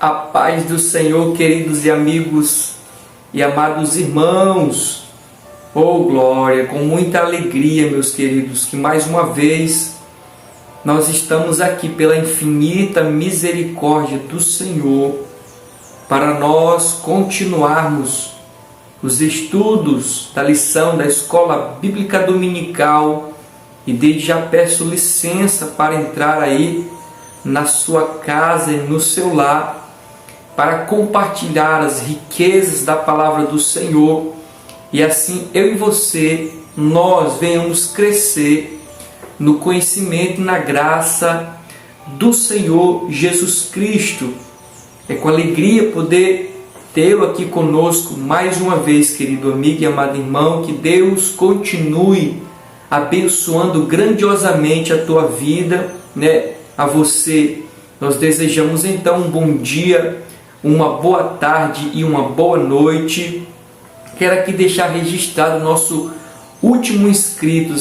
A paz do Senhor, queridos e amigos e amados irmãos. Oh glória, com muita alegria, meus queridos, que mais uma vez nós estamos aqui pela infinita misericórdia do Senhor para nós continuarmos os estudos da lição da Escola Bíblica Dominical, e desde já peço licença para entrar aí na sua casa e no seu lar para compartilhar as riquezas da palavra do Senhor, e assim eu e você, nós venhamos crescer no conhecimento e na graça do Senhor Jesus Cristo. É com alegria poder tê-lo aqui conosco mais uma vez, querido amigo e amado irmão. Que Deus continue abençoando grandiosamente a tua vida, a você. Nós desejamos então um bom dia, uma boa tarde e uma boa noite. Quero aqui deixar registrado o nosso último inscrito,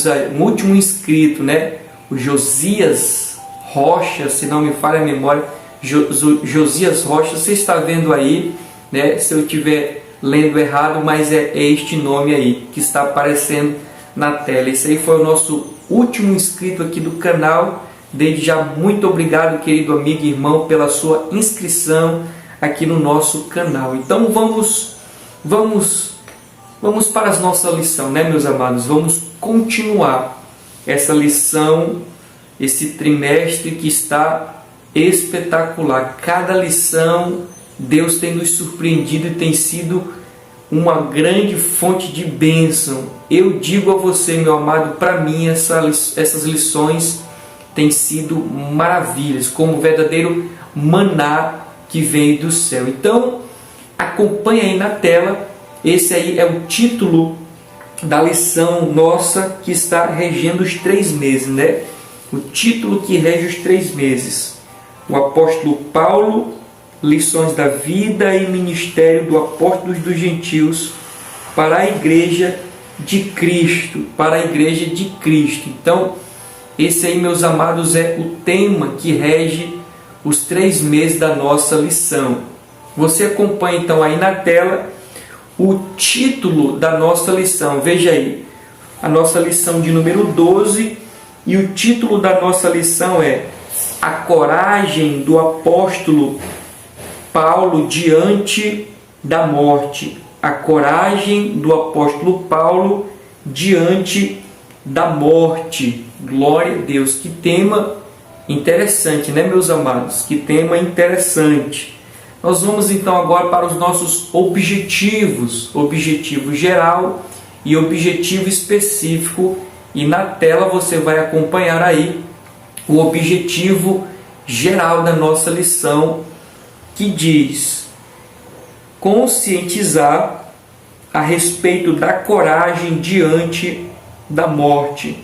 o Josias Rocha, se não me falha a memória, Josias Rocha. Você está vendo aí, se eu estiver lendo errado, mas é este nome aí que está aparecendo na tela. Esse aí foi o nosso último inscrito aqui do canal. Desde já, muito obrigado, querido amigo e irmão, pela sua inscrição aqui no nosso canal. Então vamos para a nossa lição, meus amados? Vamos continuar essa lição, esse trimestre que está espetacular. Cada lição Deus tem nos surpreendido e tem sido uma grande fonte de bênção. Eu digo a você, meu amado, para mim essas lições têm sido maravilhas, como verdadeiro maná que vem do céu. Então, acompanhe aí na tela. Esse aí é o título da lição nossa que está regendo os 3 meses, O título que rege os 3 meses. O apóstolo Paulo, lições da vida e ministério do apóstolo dos gentios para a igreja de Cristo, Então, esse aí, meus amados, é o tema que rege os 3 meses da nossa lição. Você acompanha então aí na tela o título da nossa lição. Veja aí, a nossa lição de número 12, e o título da nossa lição é A Coragem do Apóstolo Paulo Diante da Morte. A coragem do apóstolo Paulo diante da morte. Glória a Deus. Que tema interessante, meus amados? Que tema interessante. Nós vamos então agora para os nossos objetivos. Objetivo geral e objetivo específico. E na tela você vai acompanhar aí o objetivo geral da nossa lição, que diz: conscientizar a respeito da coragem diante da morte.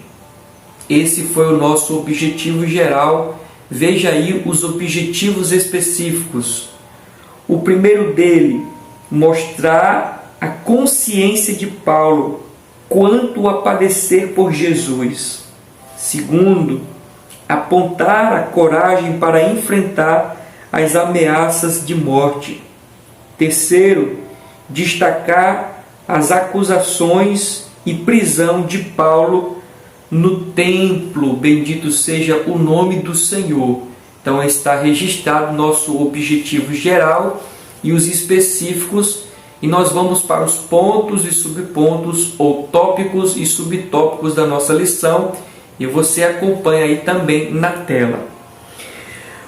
Esse foi o nosso objetivo geral. Veja aí os objetivos específicos. O primeiro dele, mostrar a consciência de Paulo quanto a padecer por Jesus. Segundo, apontar a coragem para enfrentar as ameaças de morte. Terceiro, destacar as acusações e prisão de Paulo no templo. Bendito seja o nome do Senhor. Então está registrado nosso objetivo geral e os específicos, e nós vamos para os pontos e subpontos, ou tópicos e subtópicos da nossa lição, e você acompanha aí também na tela.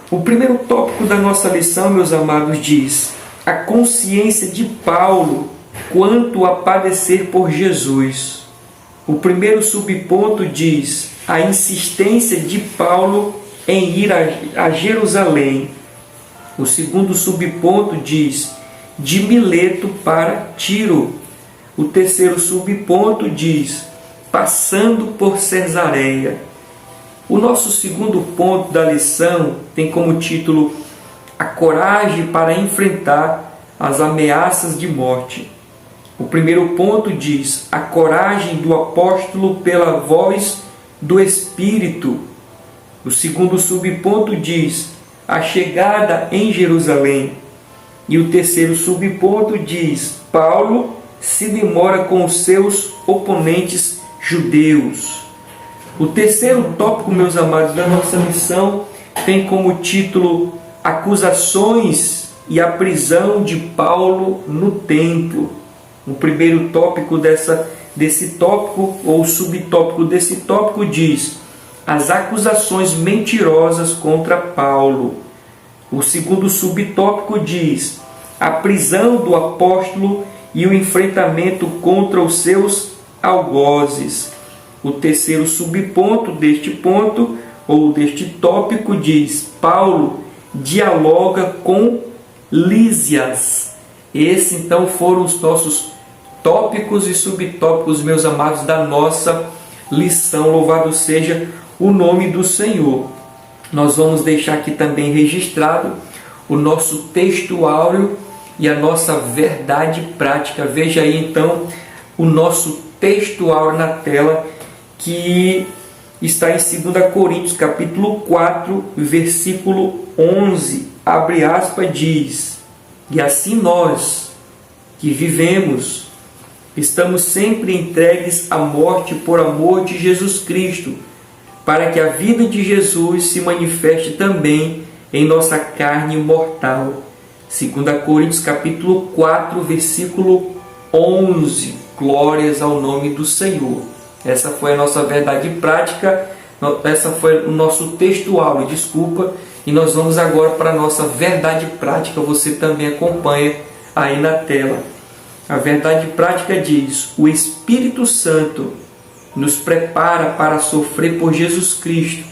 O primeiro tópico da nossa lição, meus amados, diz: a consciência de Paulo quanto a padecer por Jesus. O primeiro subponto diz: a insistência de Paulo em ir a Jerusalém. O segundo subponto diz: de Mileto para Tiro. O terceiro subponto diz: passando por Cesareia. O nosso segundo ponto da lição tem como título A Coragem para Enfrentar as Ameaças de Morte. O primeiro ponto diz: a coragem do apóstolo pela voz do Espírito. O segundo subponto diz: a chegada em Jerusalém. E o terceiro subponto diz: Paulo se demora com os seus oponentes judeus. O terceiro tópico, meus amados, da nossa lição tem como título Acusações e a prisão de Paulo no templo. O primeiro tópico desse tópico, ou subtópico desse tópico, diz: as acusações mentirosas contra Paulo. O segundo subtópico diz: a prisão do apóstolo e o enfrentamento contra os seus algozes. O terceiro subponto deste ponto, ou deste tópico, diz: Paulo dialoga com Lísias. Esses então foram os nossos tópicos e subtópicos, meus amados, da nossa lição. Louvado seja o nome do Senhor. Nós vamos deixar aqui também registrado o nosso texto áureo e a nossa verdade prática. Veja aí então o nosso texto áureo na tela, que está em 2 Coríntios capítulo 4, versículo 11. Abre aspas, diz: e assim nós que vivemos estamos sempre entregues à morte por amor de Jesus Cristo, para que a vida de Jesus se manifeste também em nossa carne mortal. 2 Coríntios capítulo 4, versículo 11. Glórias ao nome do Senhor. Essa foi a nossa verdade prática, essa foi o nosso texto áureo, desculpa, e nós vamos agora para a nossa verdade prática. Você também acompanha aí na tela. A verdade prática diz: o Espírito Santo nos prepara para sofrer por Jesus Cristo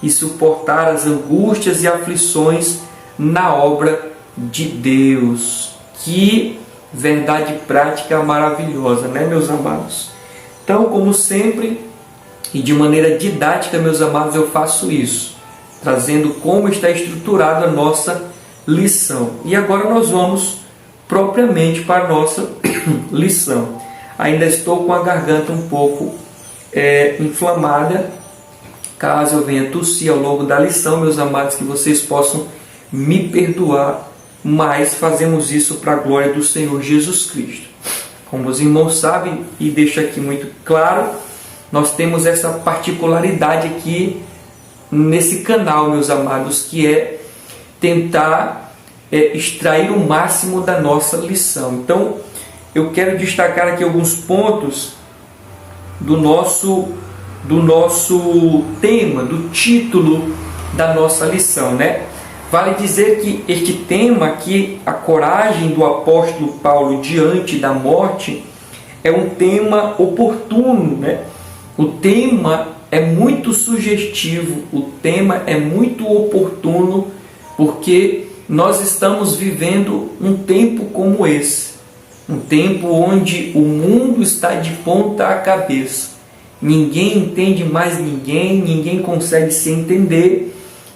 e suportar as angústias e aflições na obra de Deus. Que verdade prática maravilhosa, né, meus amados? Então, como sempre, e de maneira didática, meus amados, eu faço isso, trazendo como está estruturada a nossa lição. E agora nós vamos propriamente para a nossa lição. Ainda estou com a garganta um pouco inflamada. Caso eu venha tossir ao longo da lição, meus amados, que vocês possam me perdoar, mas fazemos isso para a glória do Senhor Jesus Cristo. Como os irmãos sabem, e deixo aqui muito claro, nós temos essa particularidade aqui nesse canal, meus amados, que é tentar extrair o máximo da nossa lição. Então, eu quero destacar aqui alguns pontos do nosso tema, do título da nossa lição, né? Vale dizer que este tema aqui, a coragem do apóstolo Paulo diante da morte, é um tema oportuno, né? O tema é muito sugestivo, o tema é muito oportuno, porque nós estamos vivendo um tempo como esse, um tempo onde o mundo está de ponta cabeça. Ninguém entende mais ninguém, ninguém consegue se entender.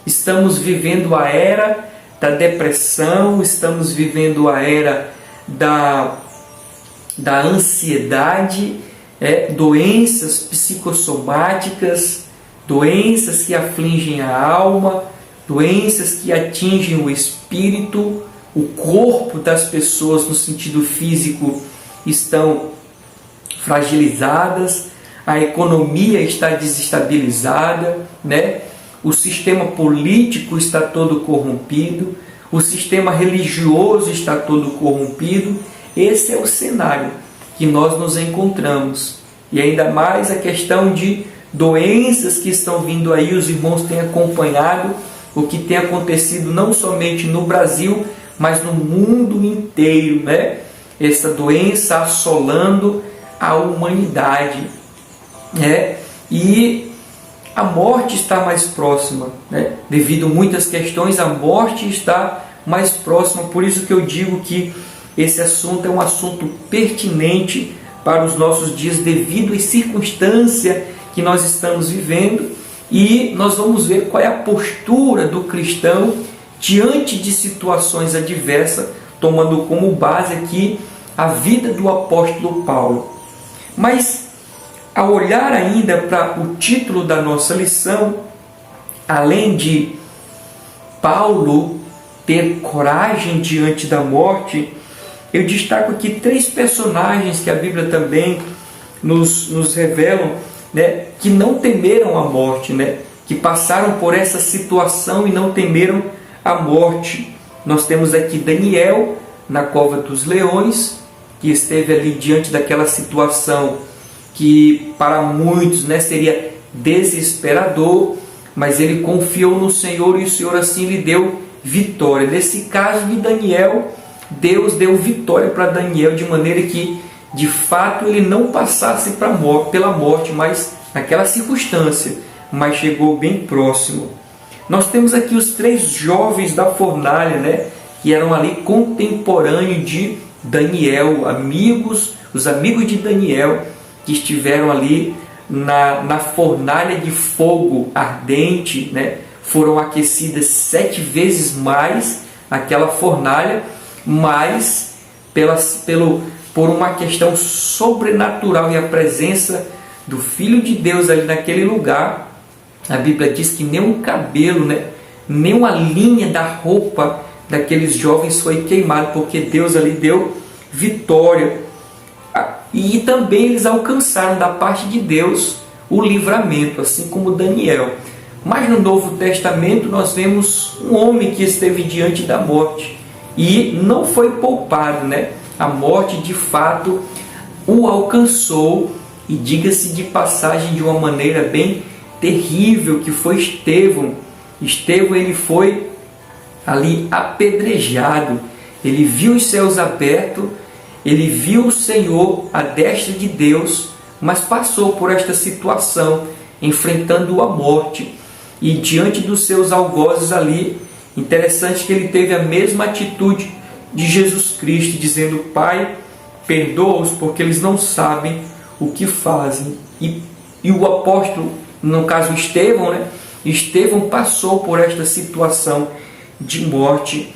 Estamos vivendo a era da depressão, estamos vivendo a era da ansiedade, doenças psicossomáticas, doenças que afligem a alma, doenças que atingem o espírito, o corpo das pessoas no sentido físico estão fragilizadas, a economia está desestabilizada, né? O sistema político está todo corrompido, o sistema religioso está todo corrompido. Esse é o cenário que nós nos encontramos. E ainda mais a questão de doenças que estão vindo aí, os irmãos têm acompanhado o que tem acontecido não somente no Brasil, mas no mundo inteiro, né? Essa doença assolando a humanidade, né? E a morte está mais próxima, né? Devido a muitas questões, a morte está mais próxima. Por isso que eu digo que esse assunto é um assunto pertinente para os nossos dias, devido às circunstâncias que nós estamos vivendo. E nós vamos ver qual é a postura do cristão diante de situações adversas, tomando como base aqui a vida do apóstolo Paulo. Mas, ao olhar ainda para o título da nossa lição, além de Paulo ter coragem diante da morte, eu destaco aqui 3 personagens que a Bíblia também nos revelam, né, que não temeram a morte, né, que passaram por essa situação e não temeram a morte. Nós temos aqui Daniel na cova dos leões, que esteve ali diante daquela situação que para muitos, né, seria desesperador, mas ele confiou no Senhor e o Senhor assim lhe deu vitória. Nesse caso de Daniel, Deus deu vitória para Daniel de maneira que de fato ele não passasse pela morte, mas naquela circunstância, mas chegou bem próximo. Nós temos aqui os 3 jovens da fornalha, né, que eram ali contemporâneos de Daniel, os amigos de Daniel, que estiveram ali na fornalha de fogo ardente, né, foram aquecidas 7 vezes mais aquela fornalha, mas por uma questão sobrenatural e a presença do Filho de Deus ali naquele lugar, a Bíblia diz que nem um cabelo, né, nem uma linha da roupa daqueles jovens foi queimado, porque Deus ali deu vitória. E também eles alcançaram da parte de Deus o livramento, assim como Daniel. Mas no Novo Testamento nós vemos um homem que esteve diante da morte e não foi poupado, né? A morte de fato o alcançou, e diga-se de passagem de uma maneira bem terrível, que foi Estevão. Estevão, ele foi ali apedrejado, ele viu os céus abertos, ele viu o Senhor à destra de Deus, mas passou por esta situação, enfrentando a morte. E diante dos seus algozes ali, interessante que ele teve a mesma atitude de Jesus Cristo, dizendo: Pai, perdoa-os, porque eles não sabem o que fazem. E o apóstolo, no caso Estevão, né? Estevão passou por esta situação de morte.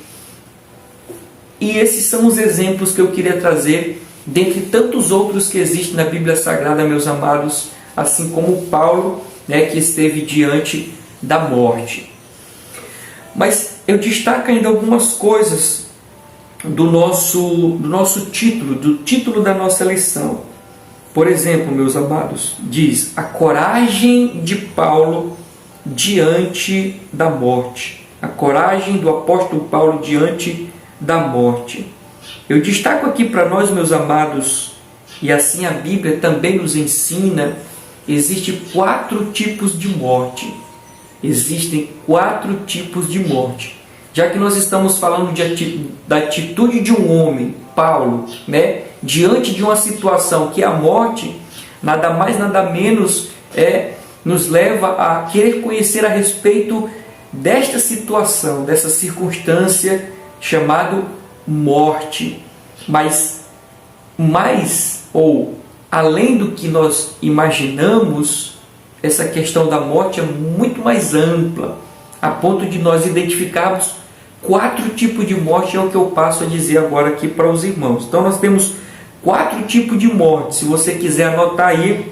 E esses são os exemplos que eu queria trazer, dentre tantos outros que existem na Bíblia Sagrada, meus amados, assim como Paulo, né, que esteve diante da morte. Mas eu destaco ainda algumas coisas do nosso título, do título da nossa lição. Por exemplo, meus amados, diz: a coragem de Paulo diante da morte. A coragem do apóstolo Paulo diante da morte. Eu destaco aqui para nós, meus amados, e assim a Bíblia também nos ensina, existem 4 tipos de morte. Existem 4 tipos de morte. Já que nós estamos falando da atitude de um homem, Paulo, né, diante de uma situação que é a morte, nada mais, nada menos nos leva a querer conhecer a respeito desta situação, dessa circunstância chamado morte. Mas além do que nós imaginamos, essa questão da morte é muito mais ampla, a ponto de nós identificarmos 4 tipos de morte, é o que eu passo a dizer agora aqui para os irmãos. Então nós temos 4 tipos de morte. Se você quiser anotar aí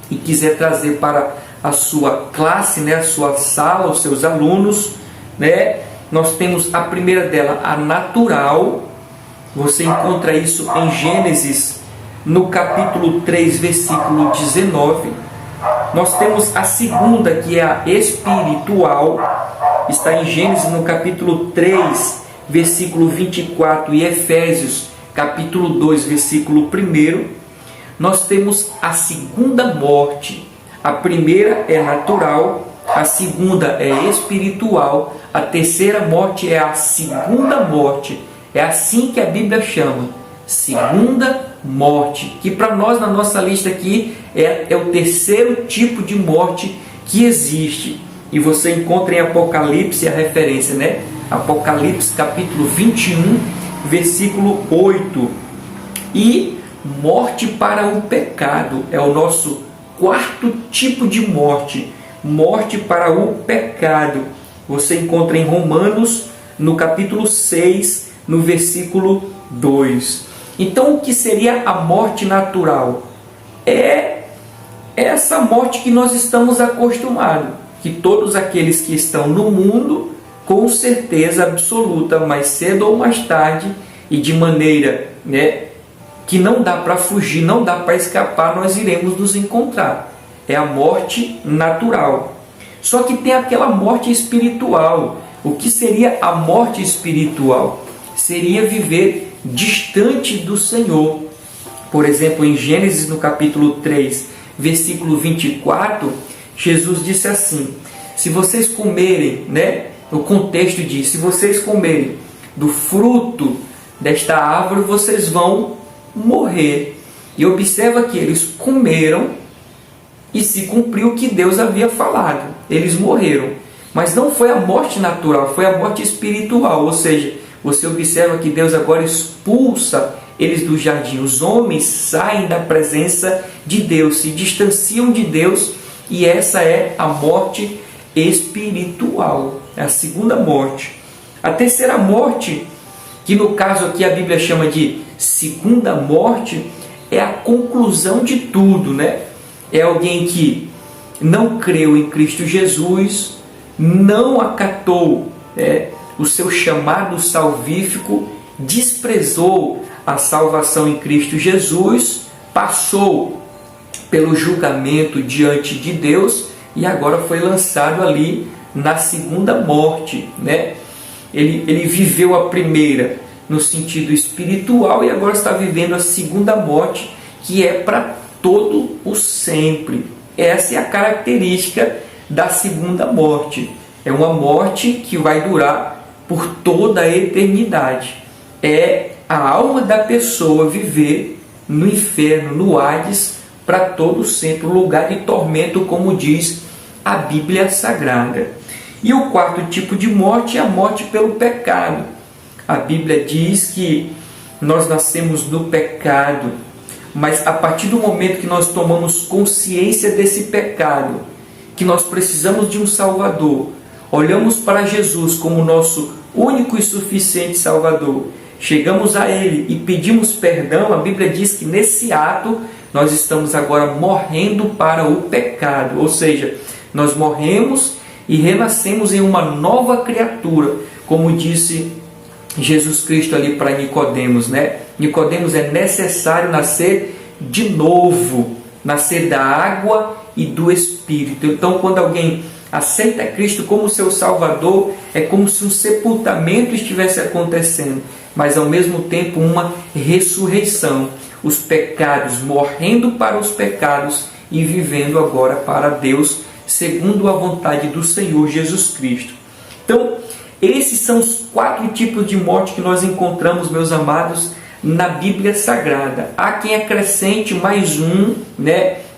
e quiser trazer para a sua classe, né, a sua sala, os seus alunos, né, nós temos a primeira dela, a natural. Você encontra isso em Gênesis, no capítulo 3, versículo 19. Nós temos a segunda, que é a espiritual, está em Gênesis, no capítulo 3, versículo 24, e Efésios, capítulo 2, versículo 1. Nós temos a segunda morte. A primeira é natural, a segunda é espiritual, a terceira morte é a segunda morte. É assim que a Bíblia chama, segunda morte, que para nós, na nossa lista aqui, é o terceiro tipo de morte que existe. E você encontra em Apocalipse a referência, né? Apocalipse capítulo 21, versículo 8. E morte para o pecado é o nosso quarto tipo de morte. Morte para o pecado. Você encontra em Romanos, no capítulo 6, no versículo 2. Então, o que seria a morte natural? É essa morte que nós estamos acostumados, que todos aqueles que estão no mundo com certeza absoluta, mais cedo ou mais tarde, e de maneira, que não dá para fugir, não dá para escapar, nós iremos nos encontrar. É a morte natural. Só que tem aquela morte espiritual. O que seria a morte espiritual? Seria viver distante do Senhor. Por exemplo, em Gênesis, no capítulo 3, versículo 24, Jesus disse assim: se vocês comerem, o contexto diz, se vocês comerem do fruto desta árvore, vocês vão morrer. E observa que eles comeram e se cumpriu o que Deus havia falado. Eles morreram. Mas não foi a morte natural, foi a morte espiritual. Ou seja, você observa que Deus agora expulsa eles do jardim. Os homens saem da presença de Deus, se distanciam de Deus, e essa é a morte espiritual. É a segunda morte. A terceira morte, que no caso aqui a Bíblia chama de segunda morte, é a conclusão de tudo, É alguém que não creu em Cristo Jesus, não acatou o seu chamado salvífico, desprezou a salvação em Cristo Jesus, passou pelo julgamento diante de Deus e agora foi lançado ali na segunda morte, Ele viveu a primeira no sentido espiritual e agora está vivendo a segunda morte, que é para todo o sempre. Essa é a característica da segunda morte. É uma morte que vai durar por toda a eternidade. É a alma da pessoa viver no inferno, no Hades, para todo sempre, um lugar de tormento, como diz a Bíblia Sagrada. E o quarto tipo de morte é a morte pelo pecado. A Bíblia diz que nós nascemos no pecado, mas a partir do momento que nós tomamos consciência desse pecado, que nós precisamos de um Salvador, olhamos para Jesus como nosso único e suficiente Salvador, chegamos a Ele e pedimos perdão, a Bíblia diz que nesse ato nós estamos agora morrendo para o pecado, ou seja, nós morremos e renascemos em uma nova criatura, como disse Jesus Cristo ali para Nicodemos, Nicodemos, é necessário nascer de novo, nascer da água e do Espírito. Então, quando alguém aceita Cristo como seu Salvador, é como se um sepultamento estivesse acontecendo, mas ao mesmo tempo uma ressurreição. Os pecados, morrendo para os pecados e vivendo agora para Deus, segundo a vontade do Senhor Jesus Cristo. Então, esses são os 4 tipos de morte que nós encontramos, meus amados, na Bíblia Sagrada. Há quem acrescente mais um,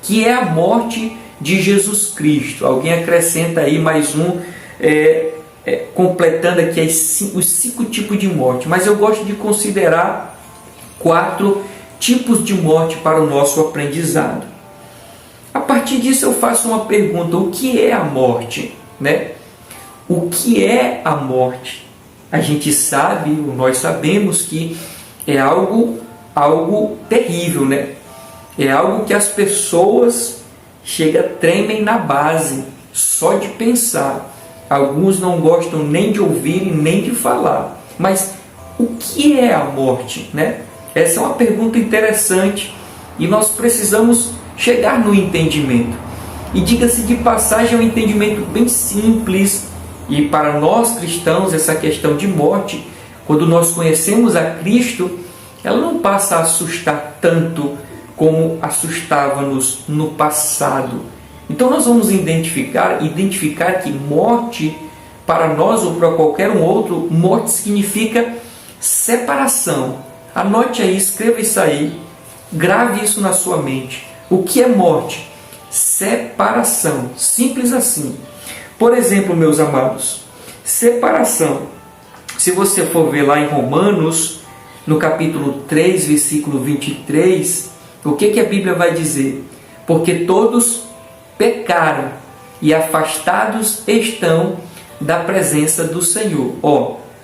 que é a morte de Jesus Cristo. Alguém acrescenta aí mais um, completando aqui os 5 tipos de morte. Mas eu gosto de considerar 4 tipos de morte para o nosso aprendizado. A partir disso eu faço uma pergunta: o que é a morte? O que é a morte? A gente sabe, nós sabemos que é algo terrível, É algo que as pessoas tremem na base, só de pensar. Alguns não gostam nem de ouvir e nem de falar. Mas o que é a morte, Essa é uma pergunta interessante e nós precisamos chegar no entendimento. E diga-se de passagem, é um entendimento bem simples. E para nós cristãos, essa questão de morte, quando nós conhecemos a Cristo, ela não passa a assustar tanto como assustava-nos no passado. Então nós vamos identificar que morte, para nós ou para qualquer um outro, morte significa separação. Anote aí, escreva isso aí, grave isso na sua mente. O que é morte? Separação, simples assim. Por exemplo, meus amados, separação. Se você for ver lá em Romanos, no capítulo 3, versículo 23, o que a Bíblia vai dizer? Porque todos pecaram e afastados estão da presença do Senhor.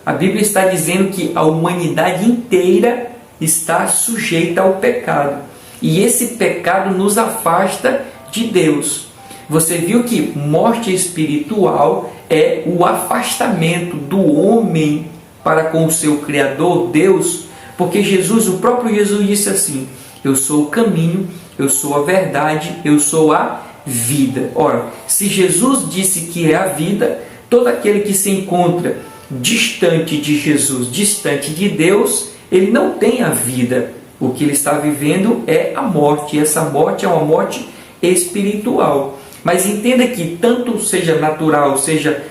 A Bíblia está dizendo que a humanidade inteira está sujeita ao pecado. E esse pecado nos afasta de Deus. Você viu que morte espiritual é o afastamento do homem para com o seu Criador, Deus, porque Jesus, o próprio Jesus disse assim: eu sou o caminho, eu sou a verdade, eu sou a vida. Ora, se Jesus disse que é a vida, todo aquele que se encontra distante de Jesus, distante de Deus, ele não tem a vida. O que ele está vivendo é a morte, e essa morte é uma morte espiritual. Mas entenda que tanto seja natural, seja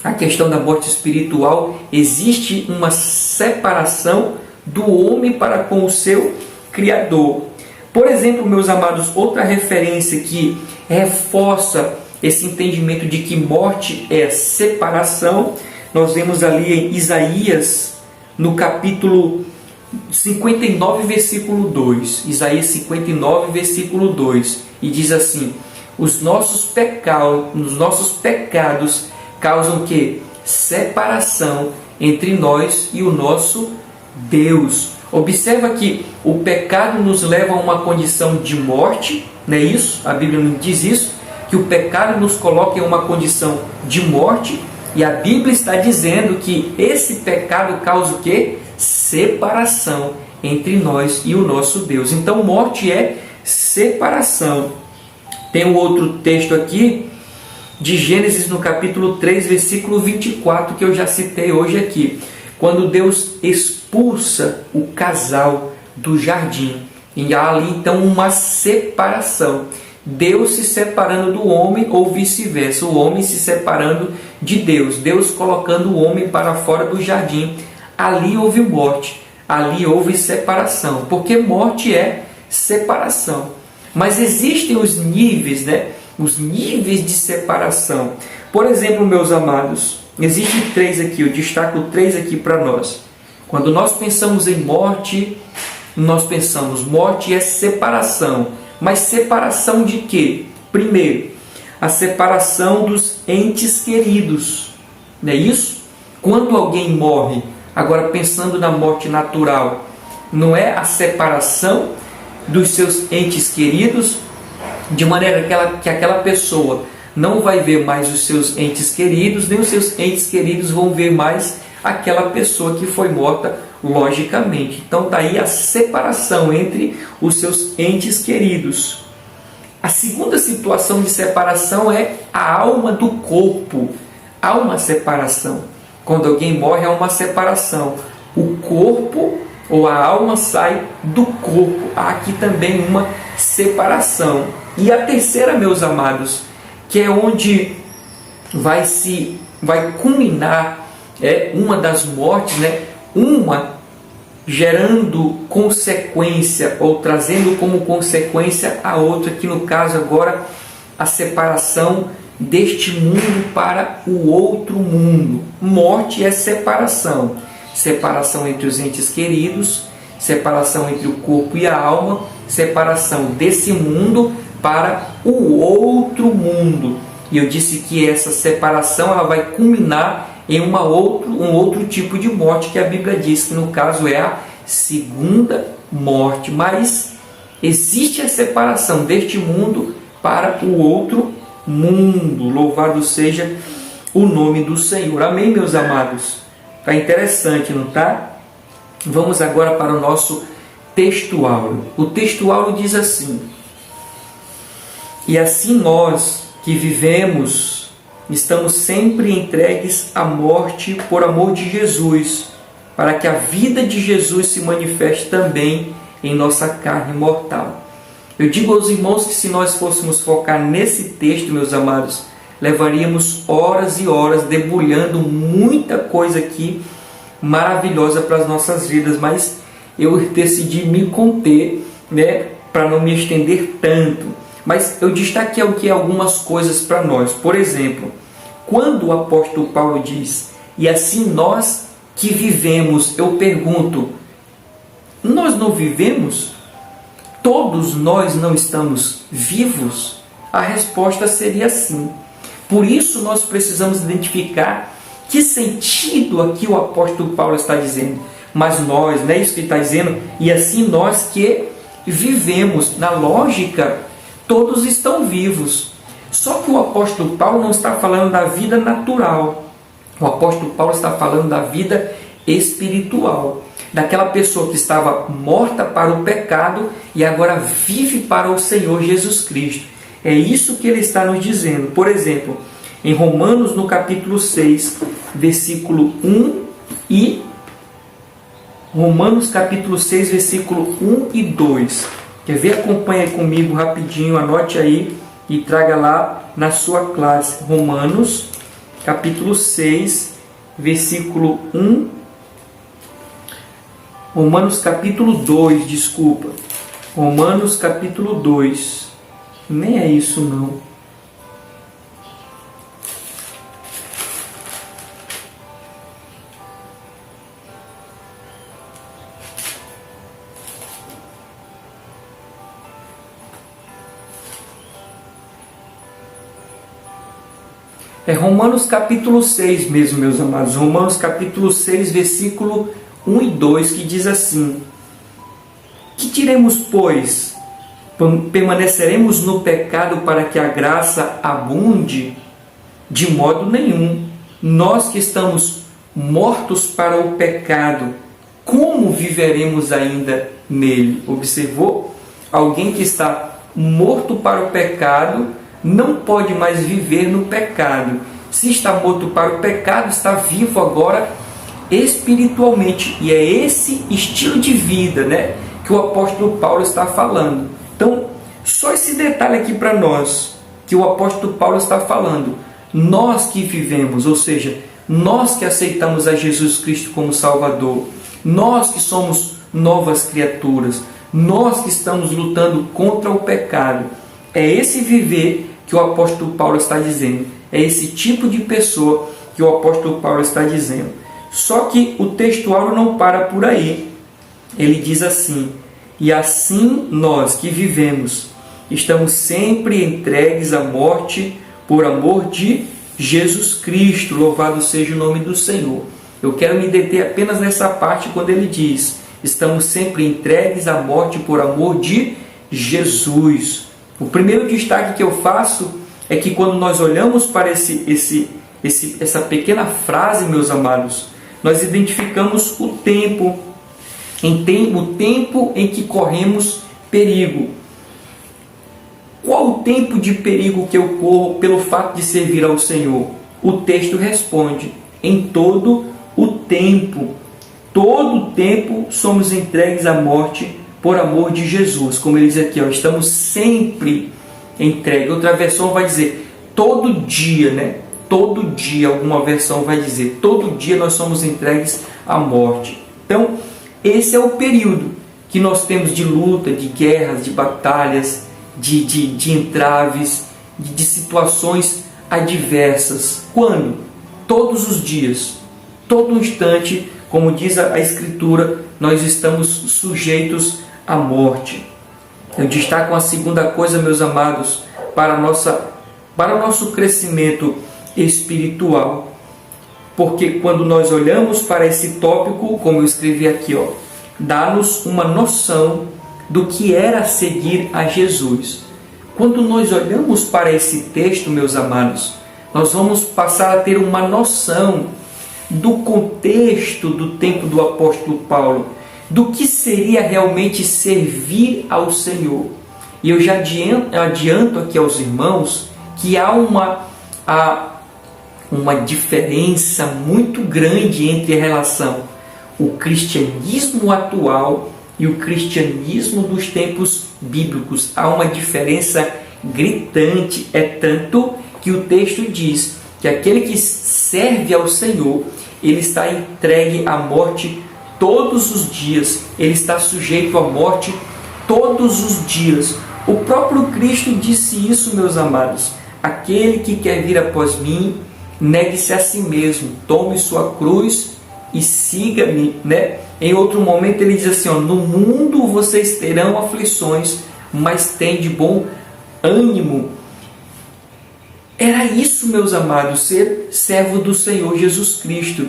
a questão da morte espiritual, existe uma separação do homem para com o seu Criador. Por exemplo, meus amados, outra referência que reforça esse entendimento de que morte é separação, nós vemos ali em Isaías, no capítulo 59, versículo 2. Isaías 59, versículo 2. E diz assim: os nossos pecados causam que? Separação entre nós e o nosso Deus. Observa que o pecado nos leva a uma condição de morte, não é isso? A Bíblia nos diz isso, que o pecado nos coloca em uma condição de morte, e a Bíblia está dizendo que esse pecado causa o quê? Separação entre nós e o nosso Deus. Então, morte é separação. Tem um outro texto aqui, de Gênesis, no capítulo 3, versículo 24, que eu já citei hoje aqui. Quando Deus expulsa o casal do jardim, e há ali então uma separação. Deus se separando do homem ou vice-versa, o homem se separando de Deus, Deus colocando o homem para fora do jardim. Ali houve morte, ali houve separação, porque morte é separação. Mas existem os níveis, né? Os níveis de separação. Por exemplo, meus amados, existem 3 aqui, eu destaco 3 aqui para nós. Quando nós pensamos em morte, nós pensamos, morte é separação. Mas separação de quê? Primeiro, a separação dos entes queridos. Não é isso? Quando alguém morre, agora pensando na morte natural, não é a separação dos seus entes queridos, de maneira que aquela pessoa não vai ver mais os seus entes queridos, nem os seus entes queridos vão ver mais aquela pessoa que foi morta, logicamente. Então está aí a separação entre os seus entes queridos. A segunda situação de separação é a alma do corpo. Há uma separação. Quando alguém morre, há uma separação. O corpo ou a alma sai do corpo. Há aqui também uma separação. E a terceira, meus amados, que é onde vai culminar uma das mortes, né? Uma gerando consequência ou trazendo como consequência a outra, que no caso agora a separação deste mundo para o outro mundo. Morte é separação. Separação entre os entes queridos, separação entre o corpo e a alma, separação desse mundo para o outro mundo. E eu disse que essa separação ela vai culminar em um outro tipo de morte, que a Bíblia diz que no caso é a segunda morte. Mas existe a separação deste mundo para o outro mundo. Louvado seja o nome do Senhor. Amém, meus amados? Está interessante, não está? Vamos agora para o nosso textuário. O textuário diz assim: e assim nós que vivemos, estamos sempre entregues à morte por amor de Jesus, para que a vida de Jesus se manifeste também em nossa carne mortal. Eu digo aos irmãos que se nós fôssemos focar nesse texto, meus amados, levaríamos horas e horas debulhando muita coisa aqui maravilhosa para as nossas vidas, mas eu decidi me conter, né, para não me estender tanto. Mas eu destaquei aqui algumas coisas para nós. Por exemplo, quando o apóstolo Paulo diz, e assim nós que vivemos, eu pergunto, nós não vivemos? Todos nós não estamos vivos? A resposta seria sim. Por isso nós precisamos identificar que sentido aqui o apóstolo Paulo está dizendo. Mas nós, não é isso que ele está dizendo? E assim nós que vivemos, na lógica, todos estão vivos. Só que o apóstolo Paulo não está falando da vida natural. O apóstolo Paulo está falando da vida espiritual, daquela pessoa que estava morta para o pecado e agora vive para o Senhor Jesus Cristo. É isso que ele está nos dizendo. Por exemplo, em Romanos, no capítulo 6, versículo 1 e Romanos capítulo 6, versículo 1 e 2. Quer ver? Acompanha comigo rapidinho, anote aí e traga lá na sua classe. Romanos capítulo 6, versículo 1. Romanos capítulo 2, desculpa. Romanos capítulo 2. Nem é isso não. É Romanos capítulo 6 mesmo, meus amados. Romanos capítulo 6, versículo 1 e 2, que diz assim: Que diremos, pois? Permaneceremos no pecado para que a graça abunde? De modo nenhum. Nós que estamos mortos para o pecado, como viveremos ainda nele? Observou? Alguém que está morto para o pecado não pode mais viver no pecado. Se está morto para o pecado, está vivo agora espiritualmente. E é esse estilo de vida, né, que o apóstolo Paulo está falando. Então, só esse detalhe aqui para nós, que o apóstolo Paulo está falando. Nós que vivemos, ou seja, nós que aceitamos a Jesus Cristo como Salvador, nós que somos novas criaturas, nós que estamos lutando contra o pecado, é esse viver que o apóstolo Paulo está dizendo. É esse tipo de pessoa que o apóstolo Paulo está dizendo. Só que o textual não para por aí. Ele diz assim: e assim nós que vivemos, estamos sempre entregues à morte por amor de Jesus Cristo. Louvado seja o nome do Senhor. Eu quero me deter apenas nessa parte quando ele diz: estamos sempre entregues à morte por amor de Jesus. O primeiro destaque que eu faço é que quando nós olhamos para essa pequena frase, meus amados, nós identificamos o tempo em que corremos perigo. Qual o tempo de perigo que eu corro pelo fato de servir ao Senhor? O texto responde: em todo o tempo. Todo o tempo somos entregues à morte por amor de Jesus. Como ele diz aqui, ó, estamos sempre entregues. Outra versão vai dizer todo dia, né? Todo dia, alguma versão vai dizer, todo dia nós somos entregues à morte. Então, esse é o período que nós temos de luta, de guerras, de batalhas, de entraves, de situações adversas. Quando? Todos os dias, todo instante, como diz a Escritura, nós estamos sujeitos à morte. Eu destaco a segunda coisa, meus amados, para o nosso crescimento espiritual. Porque quando nós olhamos para esse tópico, como eu escrevi aqui, ó, dá-nos uma noção do que era seguir a Jesus. Quando nós olhamos para esse texto, meus amados, nós vamos passar a ter uma noção do contexto do tempo do apóstolo Paulo, do que seria realmente servir ao Senhor. E eu já adianto aqui aos irmãos que há uma diferença muito grande entre a relação o cristianismo atual e o cristianismo dos tempos bíblicos. Há uma diferença gritante, é tanto que o texto diz que aquele que serve ao Senhor, ele está entregue à morte todos os dias, ele está sujeito à morte todos os dias. O próprio Cristo disse isso, meus amados: aquele que quer vir após mim, negue-se a si mesmo, tome sua cruz e siga-me, né? Em outro momento ele diz assim, ó, no mundo vocês terão aflições, mas tem de bom ânimo. Era isso, meus amados, ser servo do Senhor Jesus Cristo.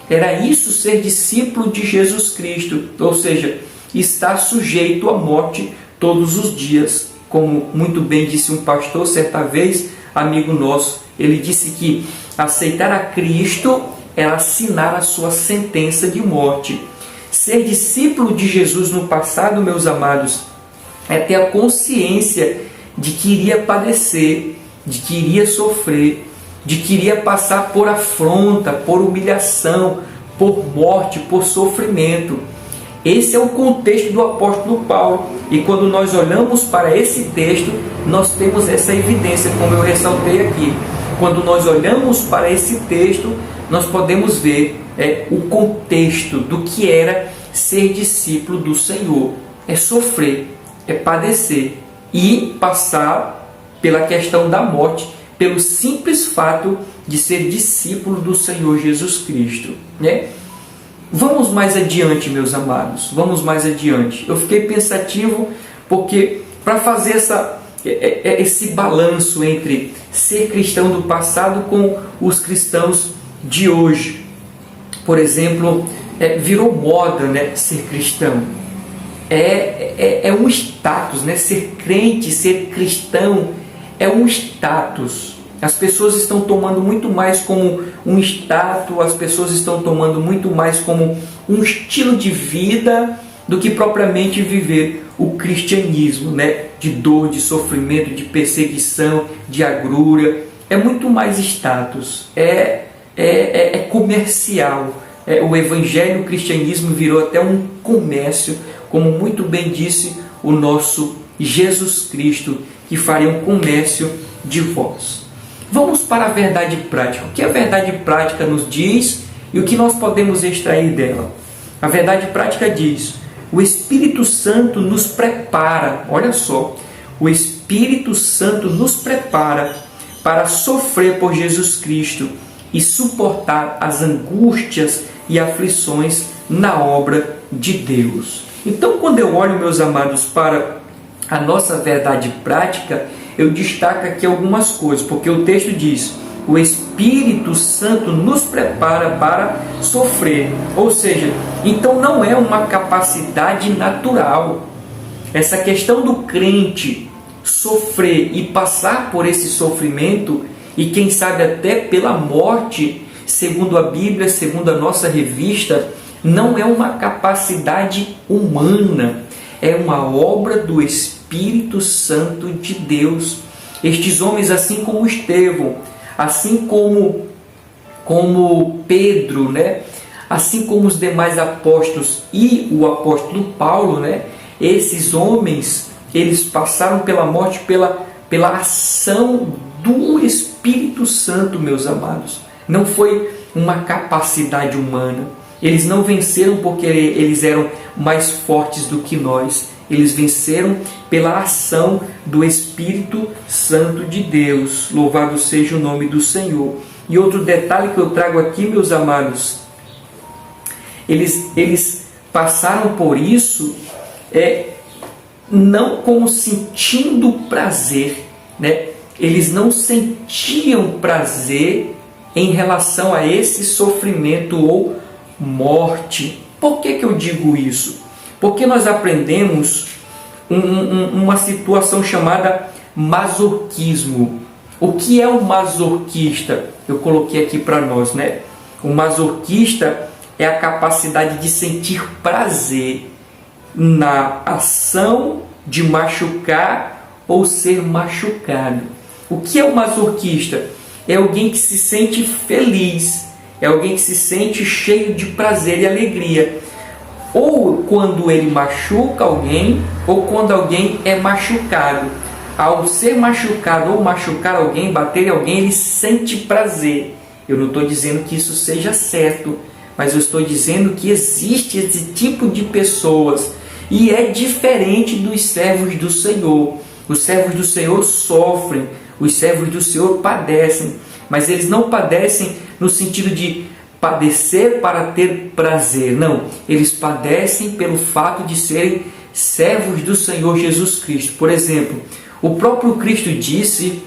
Era isso, ser discípulo de Jesus Cristo. Ou seja, estar sujeito à morte todos os dias. Como muito bem disse um pastor certa vez, amigo nosso. Ele disse que aceitar a Cristo era assinar a sua sentença de morte. Ser discípulo de Jesus no passado, meus amados, é ter a consciência de que iria padecer, de que iria sofrer, de que iria passar por afronta, por humilhação, por morte, por sofrimento. Esse é o contexto do apóstolo Paulo. E quando nós olhamos para esse texto, nós temos essa evidência, como eu ressaltei aqui. Quando nós olhamos para esse texto, nós podemos ver o contexto do que era ser discípulo do Senhor. É sofrer, é padecer e passar pela questão da morte, pelo simples fato de ser discípulo do Senhor Jesus Cristo, né? Vamos mais adiante, meus amados, vamos mais adiante. Eu fiquei pensativo porque para fazer esse balanço entre ser cristão do passado com os cristãos de hoje. Por exemplo, virou moda, né, ser cristão. É um status, né? Ser crente, ser cristão é um status. As pessoas estão tomando muito mais como um status, as pessoas estão tomando muito mais como um estilo de vida do que propriamente viver o cristianismo, né? De dor, de sofrimento, de perseguição, de agrura. É muito mais status, é comercial. O evangelho, o cristianismo virou até um comércio, como muito bem disse o nosso Jesus Cristo, que faria um comércio de vós. Vamos para a verdade prática. O que a verdade prática nos diz e o que nós podemos extrair dela? A verdade prática diz: o Espírito Santo nos prepara, olha só, o Espírito Santo nos prepara para sofrer por Jesus Cristo e suportar as angústias e aflições na obra de Deus. Então, quando eu olho, meus amados, para a nossa verdade prática, eu destaco aqui algumas coisas, porque o texto diz: o Espírito Santo nos prepara para sofrer. Ou seja, então não é uma capacidade natural. Essa questão do crente sofrer e passar por esse sofrimento, e quem sabe até pela morte, segundo a Bíblia, segundo a nossa revista, não é uma capacidade humana, é uma obra do Espírito Santo de Deus. Estes homens, assim como Estevão, assim como Pedro, né? Assim como os demais apóstolos e o apóstolo Paulo, né? Esses homens, eles passaram pela morte pela ação do Espírito Santo, meus amados. Não foi uma capacidade humana. Eles não venceram porque eles eram mais fortes do que nós. Eles venceram pela ação do Espírito Santo de Deus. Louvado seja o nome do Senhor. E outro detalhe que eu trago aqui, meus amados, eles passaram por isso não como sentindo prazer, né? Eles não sentiam prazer em relação a esse sofrimento ou morte. Por que eu digo isso? Porque nós aprendemos uma situação chamada masoquismo. O que é um masoquista? Eu coloquei aqui para nós, né? O masoquista é a capacidade de sentir prazer na ação de machucar ou ser machucado. O que é o masoquista? É alguém que se sente feliz, é alguém que se sente cheio de prazer e alegria, ou quando ele machuca alguém, ou quando alguém é machucado. Ao ser machucado ou machucar alguém, bater em alguém, ele sente prazer. Eu não estou dizendo que isso seja certo, mas eu estou dizendo que existe esse tipo de pessoas e é diferente dos servos do Senhor. Os servos do Senhor sofrem, os servos do Senhor padecem, mas eles não padecem no sentido de padecer para ter prazer. Não, eles padecem pelo fato de serem servos do Senhor Jesus Cristo. Por exemplo, o próprio Cristo disse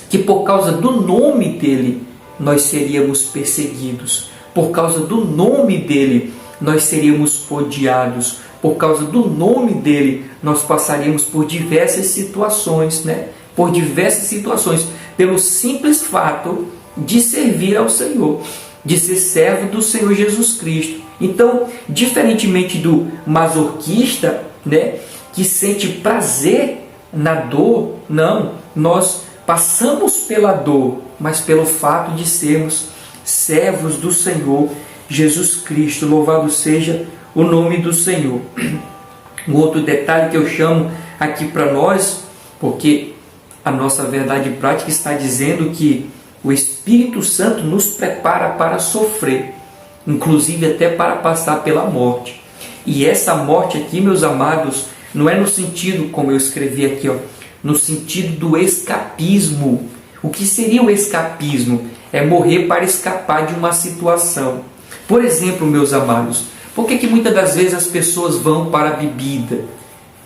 que por causa do nome dele nós seríamos perseguidos. Por causa do nome dele nós seríamos odiados. Por causa do nome dele nós passaríamos por diversas situações, né? Por diversas situações. pelo simples fato de servir ao Senhor, de ser servo do Senhor Jesus Cristo. Então, diferentemente do masoquista, né, que sente prazer na dor, não, nós passamos pela dor, mas pelo fato de sermos servos do Senhor Jesus Cristo. Louvado seja o nome do Senhor. Um outro detalhe que eu chamo aqui para nós, porque a nossa verdade prática está dizendo que o Espírito Santo nos prepara para sofrer, inclusive até para passar pela morte. E essa morte aqui, meus amados, não é no sentido, como eu escrevi aqui, no sentido do escapismo. O que seria o escapismo? É morrer para escapar de uma situação. Por exemplo, meus amados, por que muitas das vezes as pessoas vão para a bebida?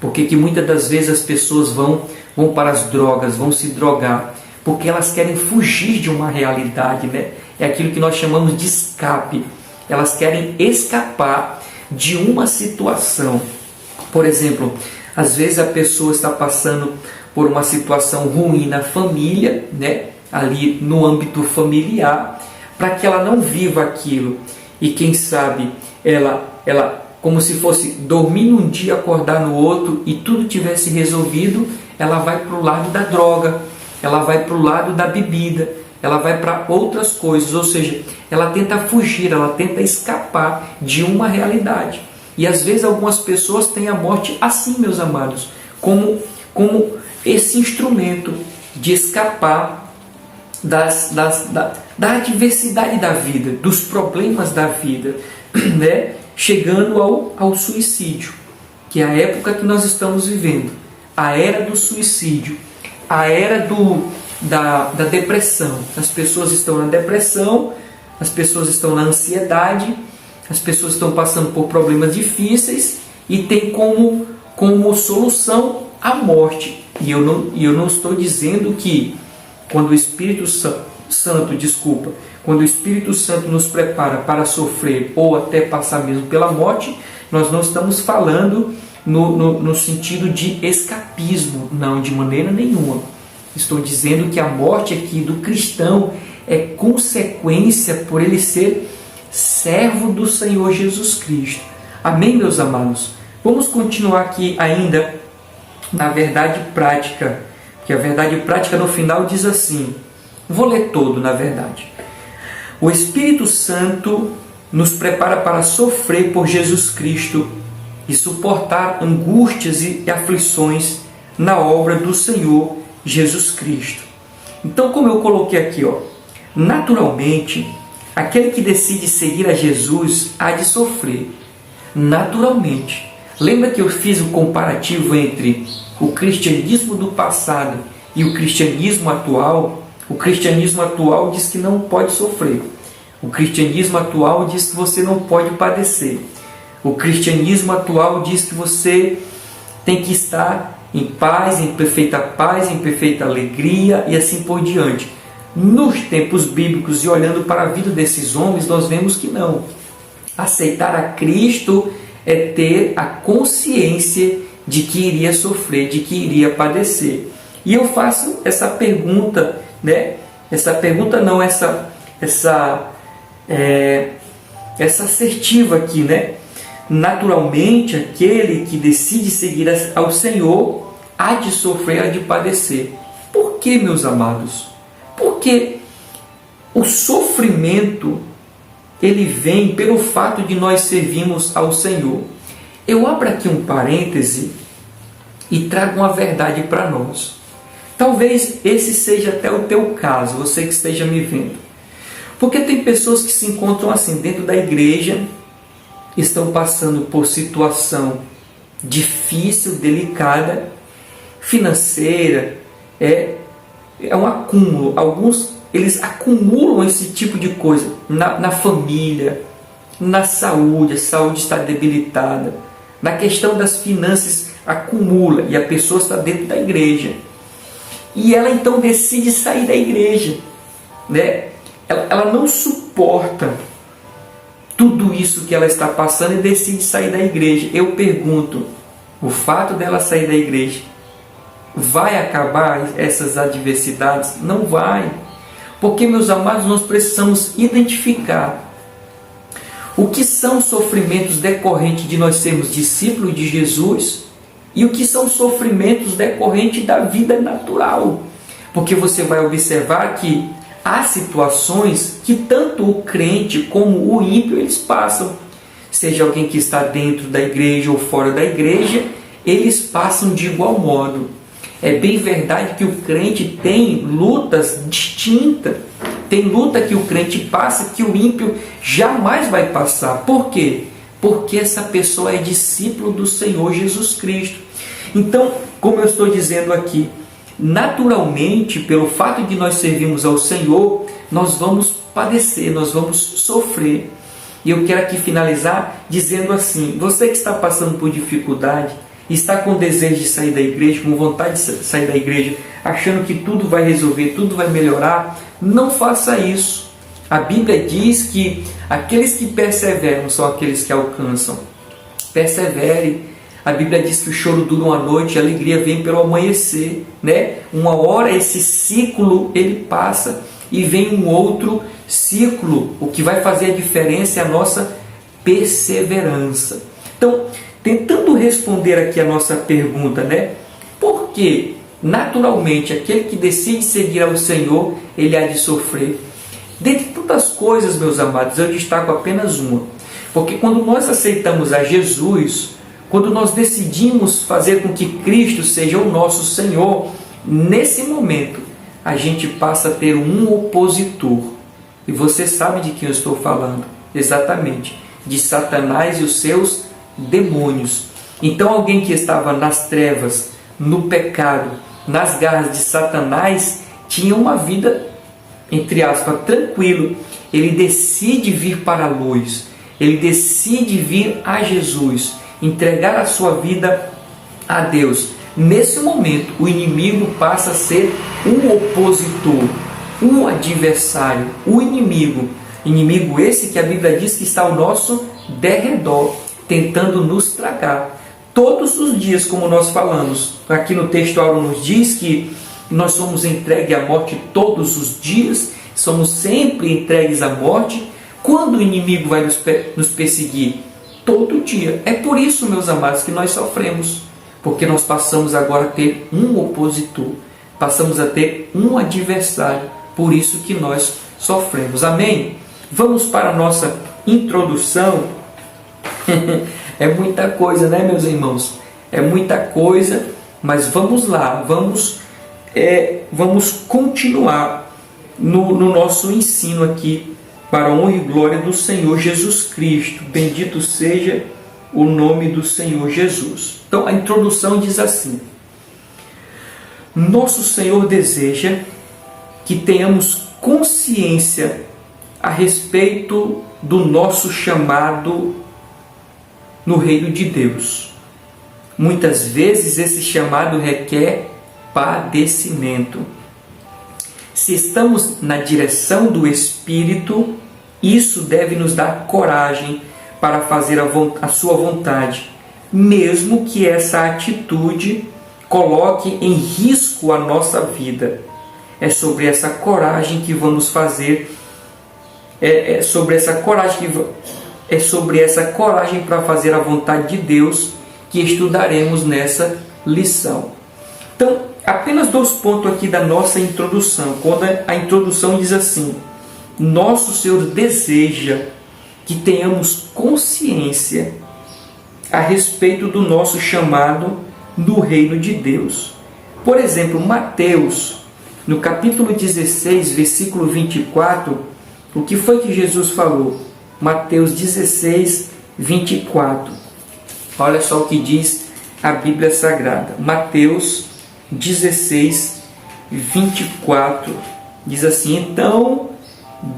Por que muitas das vezes as pessoas vão para as drogas, vão se drogar? Porque elas querem fugir de uma realidade, né? É aquilo que nós chamamos de escape. Elas querem escapar de uma situação. Por exemplo, às vezes a pessoa está passando por uma situação ruim na família, né? Ali no âmbito familiar, para que ela não viva aquilo. E quem sabe ela como se fosse dormir num dia, acordar no outro e tudo tivesse resolvido, ela vai para o lado da droga, ela vai para o lado da bebida, ela vai para outras coisas, ou seja, ela tenta fugir, ela tenta escapar de uma realidade. E às vezes algumas pessoas têm a morte assim, meus amados, como esse instrumento de escapar da adversidade da vida, dos problemas da vida, né? Chegando ao suicídio, que é a época que nós estamos vivendo, a era do suicídio, a era da depressão. As pessoas estão na depressão, as pessoas estão na ansiedade, as pessoas estão passando por problemas difíceis e tem como solução a morte. E eu não estou dizendo que quando o Espírito quando o Espírito Santo nos prepara para sofrer ou até passar mesmo pela morte, nós não estamos falando no sentido de escapismo, não, de maneira nenhuma. Estou dizendo que a morte aqui do cristão é consequência por ele ser servo do Senhor Jesus Cristo. Amém, meus amados? Vamos continuar aqui ainda na verdade prática, que a verdade prática no final diz assim, vou ler todo na verdade. O Espírito Santo nos prepara para sofrer por Jesus Cristo e suportar angústias e aflições na obra do Senhor Jesus Cristo. Então, como eu coloquei aqui, naturalmente, aquele que decide seguir a Jesus há de sofrer. Naturalmente. Lembra que eu fiz o comparativo entre o cristianismo do passado e o cristianismo atual? O cristianismo atual diz que não pode sofrer. O cristianismo atual diz que você não pode padecer. O cristianismo atual diz que você tem que estar em paz, em perfeita alegria e assim por diante. Nos tempos bíblicos e olhando para a vida desses homens, nós vemos que não. Aceitar a Cristo é ter a consciência de que iria sofrer, de que iria padecer. E eu faço essa pergunta, né? Essa pergunta não, essa assertiva aqui, né? Naturalmente, aquele que decide seguir ao Senhor há de sofrer, há de padecer. Por que, meus amados? Porque o sofrimento ele vem pelo fato de nós servirmos ao Senhor. Eu abro aqui um parêntese e trago uma verdade para nós. Talvez esse seja até o teu caso, você que esteja me vendo. Porque tem pessoas que se encontram assim dentro da igreja, estão passando por situação difícil, delicada, financeira, é um acúmulo. Alguns eles acumulam esse tipo de coisa na família, na saúde, a saúde está debilitada, na questão das finanças acumula e a pessoa está dentro da igreja. E ela então decide sair da igreja, né? Ela não suporta tudo isso que ela está passando e decide sair da igreja. Eu pergunto, o fato dela sair da igreja, vai acabar essas adversidades? Não vai. Porque, meus amados, nós precisamos identificar o que são sofrimentos decorrentes de nós sermos discípulos de Jesus e o que são sofrimentos decorrentes da vida natural. Porque você vai observar que há situações que tanto o crente como o ímpio eles passam. Seja alguém que está dentro da igreja ou fora da igreja, eles passam de igual modo. É bem verdade que o crente tem lutas distintas. Tem luta que o crente passa que o ímpio jamais vai passar. Por quê? Porque essa pessoa é discípulo do Senhor Jesus Cristo. Então, como eu estou dizendo aqui, naturalmente, pelo fato de nós servirmos ao Senhor, nós vamos padecer, nós vamos sofrer. E eu quero aqui finalizar dizendo assim: você que está passando por dificuldade, está com desejo de sair da igreja, com vontade de sair da igreja, achando que tudo vai resolver, tudo vai melhorar, não faça isso. A Bíblia diz que aqueles que perseveram são aqueles que alcançam. Persevere. A Bíblia diz que o choro dura uma noite, a alegria vem pelo amanhecer, né? Uma hora esse ciclo ele passa e vem um outro ciclo. O que vai fazer a diferença é a nossa perseverança. Então, tentando responder aqui a nossa pergunta, né? Por que, naturalmente, aquele que decide seguir ao Senhor, ele há de sofrer? Dentre tantas coisas, meus amados, eu destaco apenas uma. Porque quando nós aceitamos a Jesus, quando nós decidimos fazer com que Cristo seja o nosso Senhor, nesse momento, a gente passa a ter um opositor. E você sabe de quem eu estou falando. Exatamente. De Satanás e os seus demônios. Então alguém que estava nas trevas, no pecado, nas garras de Satanás, tinha uma vida, entre aspas, tranquilo. Ele decide vir para a luz. Ele decide vir a Jesus, entregar a sua vida a Deus. Nesse momento, o inimigo passa a ser um opositor, um adversário, o inimigo. Inimigo esse que a Bíblia diz que está ao nosso derredor, tentando nos tragar. Todos os dias, como nós falamos, aqui no texto Auro nos diz que nós somos entregues à morte todos os dias, somos sempre entregues à morte. Quando o inimigo vai nos perseguir? Todo dia. É por isso, meus amados, que nós sofremos, porque nós passamos agora a ter um opositor, passamos a ter um adversário, por isso que nós sofremos. Amém? Vamos para a nossa introdução. É muita coisa, né, meus irmãos? É muita coisa, mas vamos lá, vamos continuar no nosso ensino aqui, para a honra e glória do Senhor Jesus Cristo. Bendito seja o nome do Senhor Jesus. Então, a introdução diz assim: nosso Senhor deseja que tenhamos consciência a respeito do nosso chamado no reino de Deus. Muitas vezes esse chamado requer padecimento. Se estamos na direção do Espírito, isso deve nos dar coragem para fazer a sua vontade, mesmo que essa atitude coloque em risco a nossa vida. É sobre essa coragem que vamos fazer, é sobre essa coragem para fazer a vontade de Deus que estudaremos nessa lição. Então, apenas 2 pontos aqui da nossa introdução. Quando a introdução diz assim: nosso Senhor deseja que tenhamos consciência a respeito do nosso chamado no reino de Deus. Por exemplo, Mateus, no capítulo 16, versículo 24, o que foi que Jesus falou? Mateus 16, 24. Olha só o que diz a Bíblia Sagrada. Mateus 16, 24, diz assim: então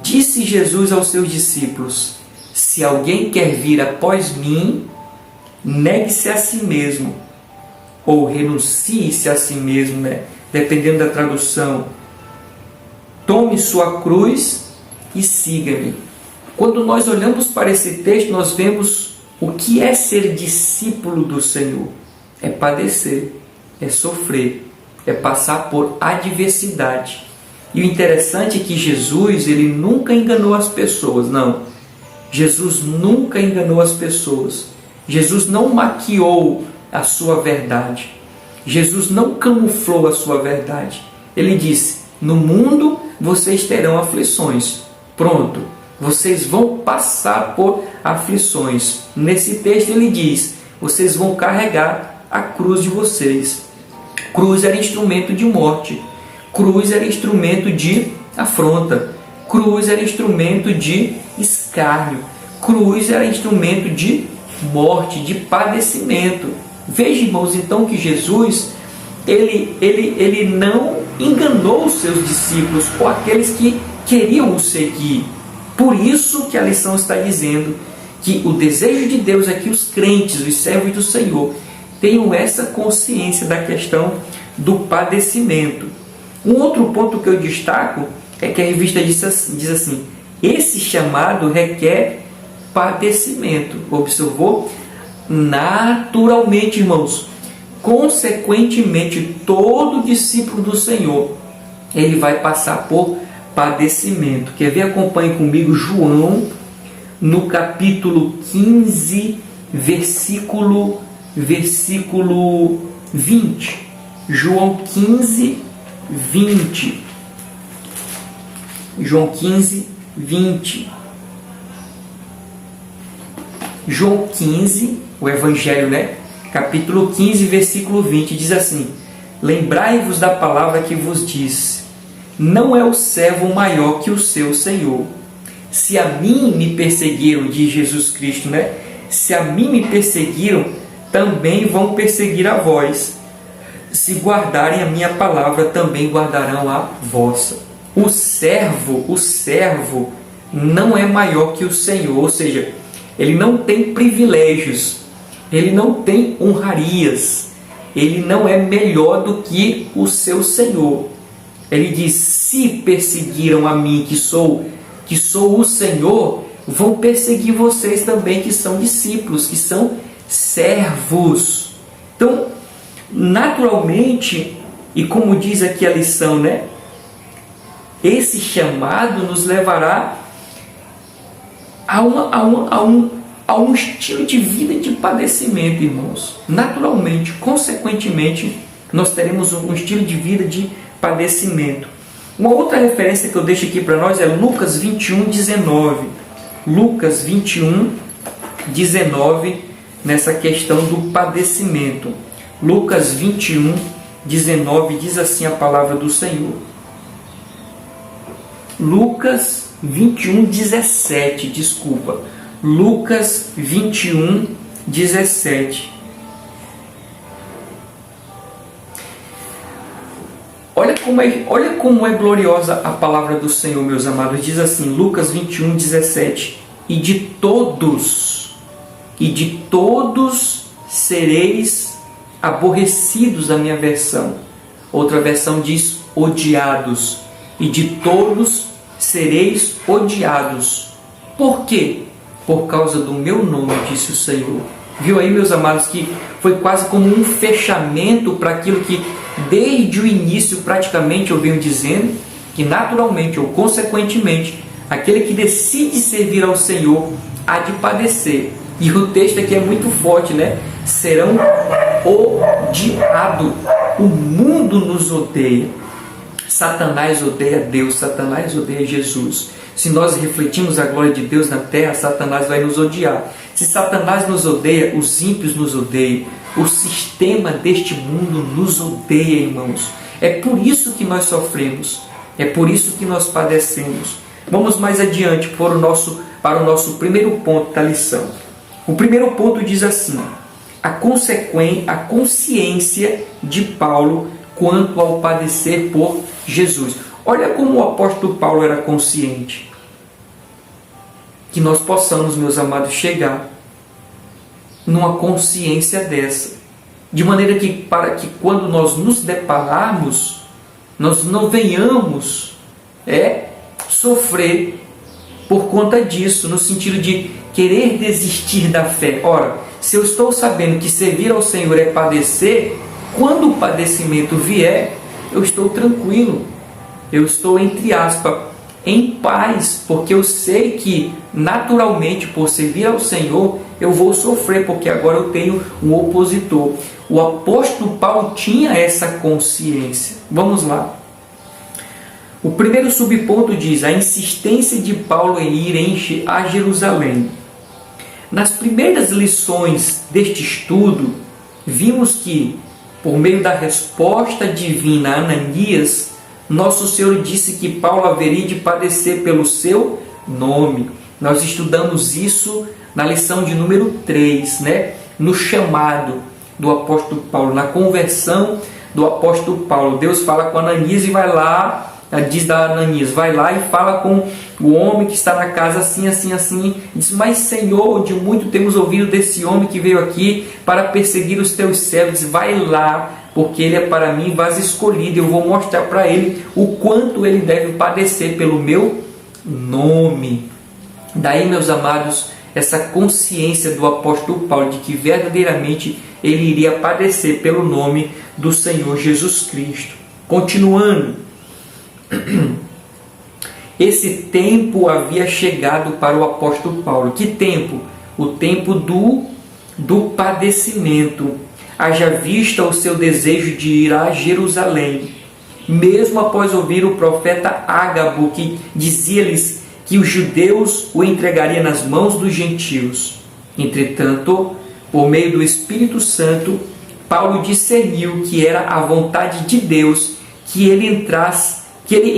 disse Jesus aos seus discípulos: se alguém quer vir após mim, negue-se a si mesmo, ou renuncie-se a si mesmo, né? Dependendo da tradução. Tome sua cruz e siga-me. Quando nós olhamos para esse texto, nós vemos o que é ser discípulo do Senhor. É padecer, é sofrer, é passar por adversidade. E o interessante é que Jesus, ele nunca enganou as pessoas, não. Jesus nunca enganou as pessoas. Jesus não maquiou a sua verdade. Jesus não camuflou a sua verdade. Ele disse: no mundo vocês terão aflições. Pronto, vocês vão passar por aflições. Nesse texto ele diz: vocês vão carregar a cruz de vocês. Cruz era instrumento de morte. Cruz era instrumento de afronta. Cruz era instrumento de escárnio. Cruz era instrumento de morte, de padecimento. Veja, irmãos, então que Jesus, ele não enganou os seus discípulos ou aqueles que queriam o seguir. Por isso que a lição está dizendo que o desejo de Deus é que os crentes, os servos do Senhor, tenham essa consciência da questão do padecimento. Um outro ponto que eu destaco é que a revista diz assim: esse chamado requer padecimento. Observou? Naturalmente, irmãos, consequentemente, todo discípulo do Senhor, ele vai passar por padecimento. Quer ver? Acompanhe comigo João, no capítulo 15, versículo 20. João 15, 20. João 15, 20. João 15, o Evangelho, capítulo 15, versículo 20, diz assim: lembrai-vos da palavra que vos disse, não é o servo maior que o seu Senhor. Se a mim me perseguiram, diz Jesus Cristo, se a mim me perseguiram, também vão perseguir a vós. Se guardarem a minha palavra, também guardarão a vossa. O servo não é maior que o Senhor, ou seja, ele não tem privilégios, ele não tem honrarias, ele não é melhor do que o seu Senhor. Ele diz: se perseguiram a mim, que sou o Senhor, vão perseguir vocês também, que são discípulos, que são servos. Então, naturalmente, e como diz aqui a lição, esse chamado nos levará a um estilo de vida de padecimento, irmãos. Naturalmente, consequentemente, nós teremos um estilo de vida de padecimento. Uma outra referência que eu deixo aqui para nós é Lucas 21, 19. Lucas 21, 19, nessa questão do padecimento. Lucas 21, 19, diz assim a palavra do Senhor. Lucas 21, 17, desculpa. Lucas 21, 17. Olha como é gloriosa a palavra do Senhor, meus amados. Diz assim, Lucas 21, 17. E de todos sereis aborrecidos, a minha versão. Outra versão diz odiados. E de todos sereis odiados. Por quê? Por causa do meu nome, disse o Senhor. Viu aí, meus amados, que foi quase como um fechamento para aquilo que desde o início praticamente eu venho dizendo, que naturalmente ou consequentemente aquele que decide servir ao Senhor há de padecer. E o texto aqui é muito forte, serão odiados. O mundo nos odeia. Satanás odeia Deus, Satanás odeia Jesus. Se nós refletimos a glória de Deus na terra, Satanás vai nos odiar. Se Satanás nos odeia, os ímpios nos odeiam. O sistema deste mundo nos odeia, irmãos. É por isso que nós sofremos. É por isso que nós padecemos. Vamos mais adiante para o nosso primeiro ponto da lição. O primeiro ponto diz assim: a consciência de Paulo quanto ao padecer por Jesus. Olha como o apóstolo Paulo era consciente. Que nós possamos, meus amados, chegar numa consciência dessa, de maneira que, para que quando nós nos depararmos, nós não venhamos sofrer por conta disso, no sentido de querer desistir da fé. Ora, se eu estou sabendo que servir ao Senhor é padecer, quando o padecimento vier, eu estou tranquilo, eu estou, entre aspas, em paz, porque eu sei que naturalmente, por servir ao Senhor, eu vou sofrer, porque agora eu tenho um opositor. O apóstolo Paulo tinha essa consciência. Vamos lá. O primeiro subponto diz a insistência de Paulo em ir a Jerusalém. Nas primeiras lições deste estudo, vimos que, por meio da resposta divina a Ananias, nosso Senhor disse que Paulo haveria de padecer pelo seu nome. Nós estudamos isso na lição de número 3, né? No chamado do apóstolo Paulo, na conversão do apóstolo Paulo. Deus fala com Ananias e vai lá, diz a Ananias, vai lá e fala com o homem que está na casa assim, assim, assim. Diz, mas Senhor, de muito temos ouvido desse homem que veio aqui para perseguir os teus servos. Vai lá, porque ele é para mim vaso escolhido. Eu vou mostrar para ele o quanto ele deve padecer pelo meu nome. Daí, meus amados, essa consciência do apóstolo Paulo de que verdadeiramente ele iria padecer pelo nome do Senhor Jesus Cristo. Continuando, esse tempo havia chegado para o apóstolo Paulo. Que tempo? O tempo do padecimento. Haja vista o seu desejo de ir a Jerusalém, mesmo após ouvir o profeta Ágabo, que dizia-lhes que os judeus o entregariam nas mãos dos gentios. Entretanto, por meio do Espírito Santo, Paulo discerniu que era a vontade de Deus que ele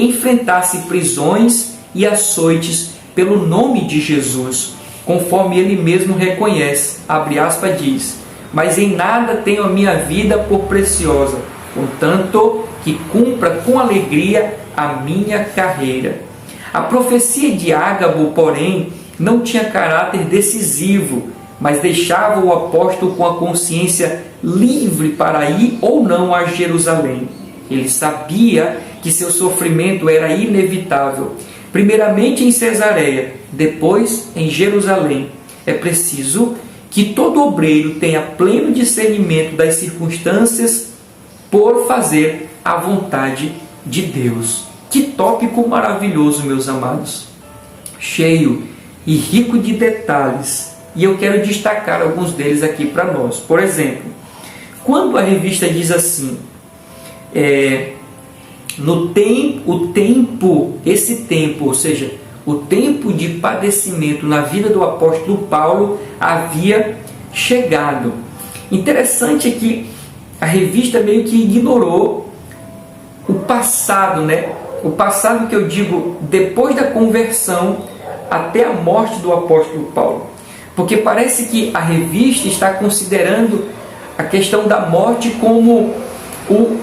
enfrentasse prisões e açoites pelo nome de Jesus, conforme ele mesmo reconhece. Abre aspas, diz: mas em nada tenho a minha vida por preciosa, contanto que cumpra com alegria a minha carreira. A profecia de Ágabo, porém, não tinha caráter decisivo, mas deixava o apóstolo com a consciência livre para ir ou não a Jerusalém. Ele sabia que seu sofrimento era inevitável, primeiramente em Cesareia, depois em Jerusalém. É preciso que todo obreiro tenha pleno discernimento das circunstâncias por fazer a vontade de Deus. Que tópico maravilhoso, meus amados! Cheio e rico de detalhes. E eu quero destacar alguns deles aqui para nós. Por exemplo, quando a revista diz assim, esse tempo, ou seja, o tempo de padecimento na vida do apóstolo Paulo havia chegado. Interessante é que a revista meio que ignorou o passado, né? O passado que eu digo depois da conversão até a morte do apóstolo Paulo. Porque parece que a revista está considerando a questão da morte como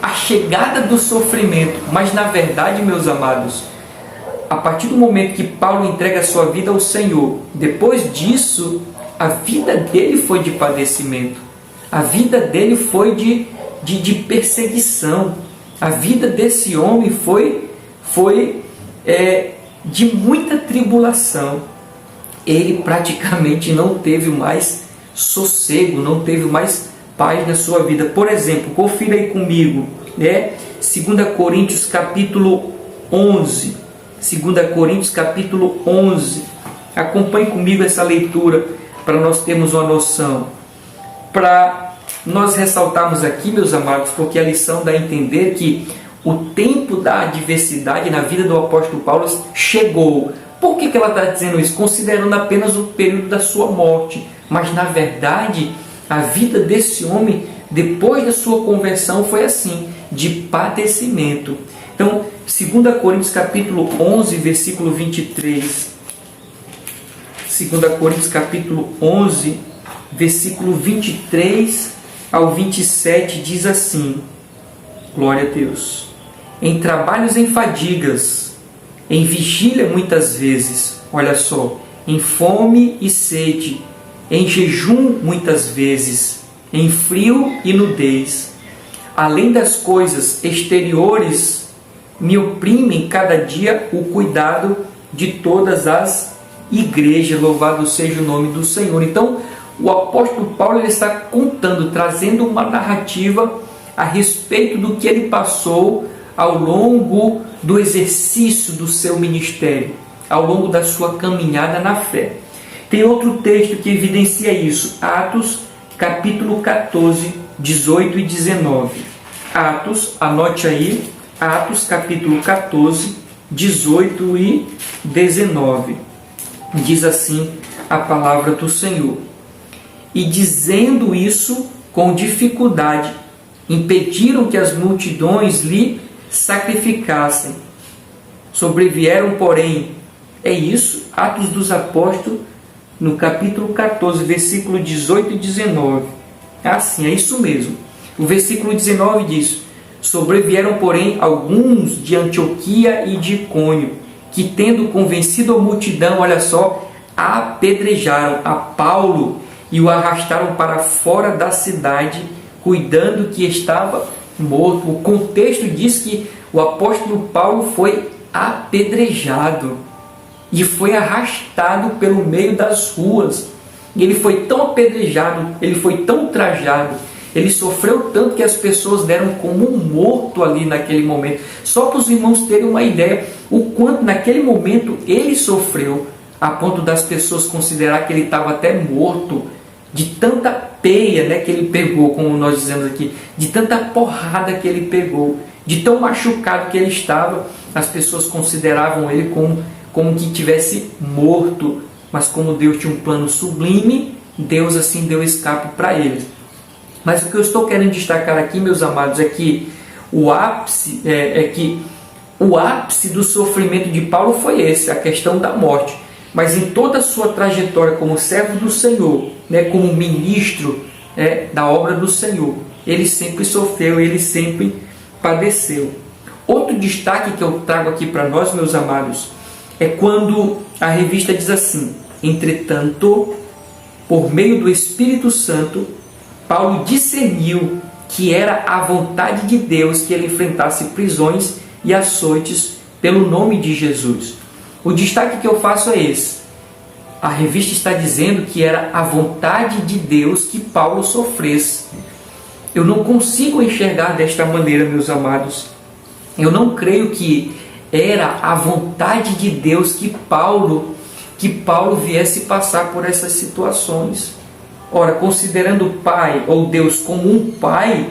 a chegada do sofrimento. Mas na verdade, meus amados, a partir do momento que Paulo entrega a sua vida ao Senhor, depois disso, a vida dele foi de padecimento. A vida dele foi de perseguição. A vida desse homem foi de muita tribulação. Ele praticamente não teve mais sossego, não teve mais paz na sua vida. Por exemplo, confira aí comigo, 2 Coríntios capítulo 11. 2 Coríntios capítulo 11. Acompanhe comigo essa leitura para nós termos uma noção. Para nós ressaltarmos aqui, meus amados, porque a lição dá a entender que o tempo da adversidade na vida do apóstolo Paulo chegou. Por que ela está dizendo isso? Considerando apenas o período da sua morte. Mas, na verdade, a vida desse homem, depois da sua conversão, foi assim, de padecimento. Então, 2 Coríntios capítulo 11, versículo 23. 2 Coríntios capítulo 11, versículo 23 ao 27, diz assim: glória a Deus. Em trabalhos, em fadigas, em vigília muitas vezes, olha só, em fome e sede, em jejum muitas vezes, em frio e nudez. Além das coisas exteriores, me oprimem cada dia o cuidado de todas as igrejas. Louvado seja o nome do Senhor. Então, o apóstolo Paulo ele está contando, trazendo uma narrativa a respeito do que ele passou ao longo do exercício do seu ministério, ao longo da sua caminhada na fé. Tem outro texto que evidencia isso, Atos, capítulo 14, 18 e 19. Atos, anote aí, Atos, capítulo 14, 18 e 19. Diz assim a palavra do Senhor: e dizendo isso com dificuldade, impediram que as multidões lhe sacrificassem. Sobrevieram, porém, é isso, Atos dos Apóstolos, no capítulo 14, versículo 18 e 19. Assim, é isso mesmo. O versículo 19 diz: sobrevieram, porém, alguns de Antioquia e de Icônio, que, tendo convencido a multidão, olha só, apedrejaram a Paulo e o arrastaram para fora da cidade, cuidando que estava morto. O contexto diz que o apóstolo Paulo foi apedrejado e foi arrastado pelo meio das ruas. Ele foi tão apedrejado, ele foi tão ultrajado, ele sofreu tanto que as pessoas deram como um morto ali naquele momento. Só para os irmãos terem uma ideia, o quanto naquele momento ele sofreu, a ponto das pessoas considerar que ele estava até morto, de tanta peia, né, que ele pegou, como nós dizemos aqui, de tanta porrada que ele pegou, de tão machucado que ele estava, as pessoas consideravam ele como que tivesse morto. Mas como Deus tinha um plano sublime, Deus assim deu escape para ele. Mas o que eu estou querendo destacar aqui, meus amados, é que o ápice do sofrimento de Paulo foi esse, a questão da morte. Mas em toda a sua trajetória como servo do Senhor, né, como ministro da obra do Senhor, ele sempre sofreu, ele sempre padeceu. Outro destaque que eu trago aqui para nós, meus amados, é quando a revista diz assim: entretanto, por meio do Espírito Santo, Paulo discerniu que era a vontade de Deus que ele enfrentasse prisões e açoites pelo nome de Jesus. O destaque que eu faço é esse. A revista está dizendo que era a vontade de Deus que Paulo sofresse. Eu não consigo enxergar desta maneira, meus amados. Eu não creio que era a vontade de Deus que Paulo viesse passar por essas situações. Ora, considerando o Pai ou Deus como um Pai,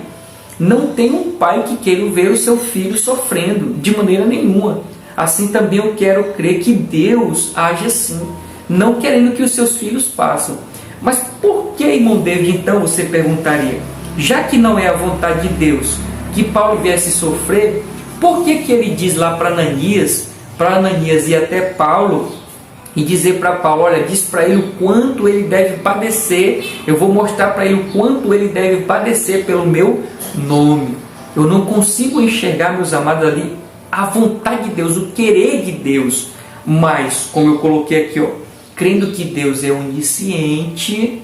não tem um pai que queira ver o seu filho sofrendo, de maneira nenhuma. Assim também eu quero crer que Deus age assim, não querendo que os seus filhos passem. Mas por que, irmão David, então, você perguntaria? Já que não é a vontade de Deus que Paulo viesse sofrer, por que ele diz lá para Ananias ir até Paulo e dizer para Paulo: olha, diz para ele o quanto ele deve padecer, eu vou mostrar para ele o quanto ele deve padecer pelo meu nome. Eu não consigo enxergar, meus amados, ali a vontade de Deus, o querer de Deus, mas, como eu coloquei aqui, crendo que Deus é onisciente,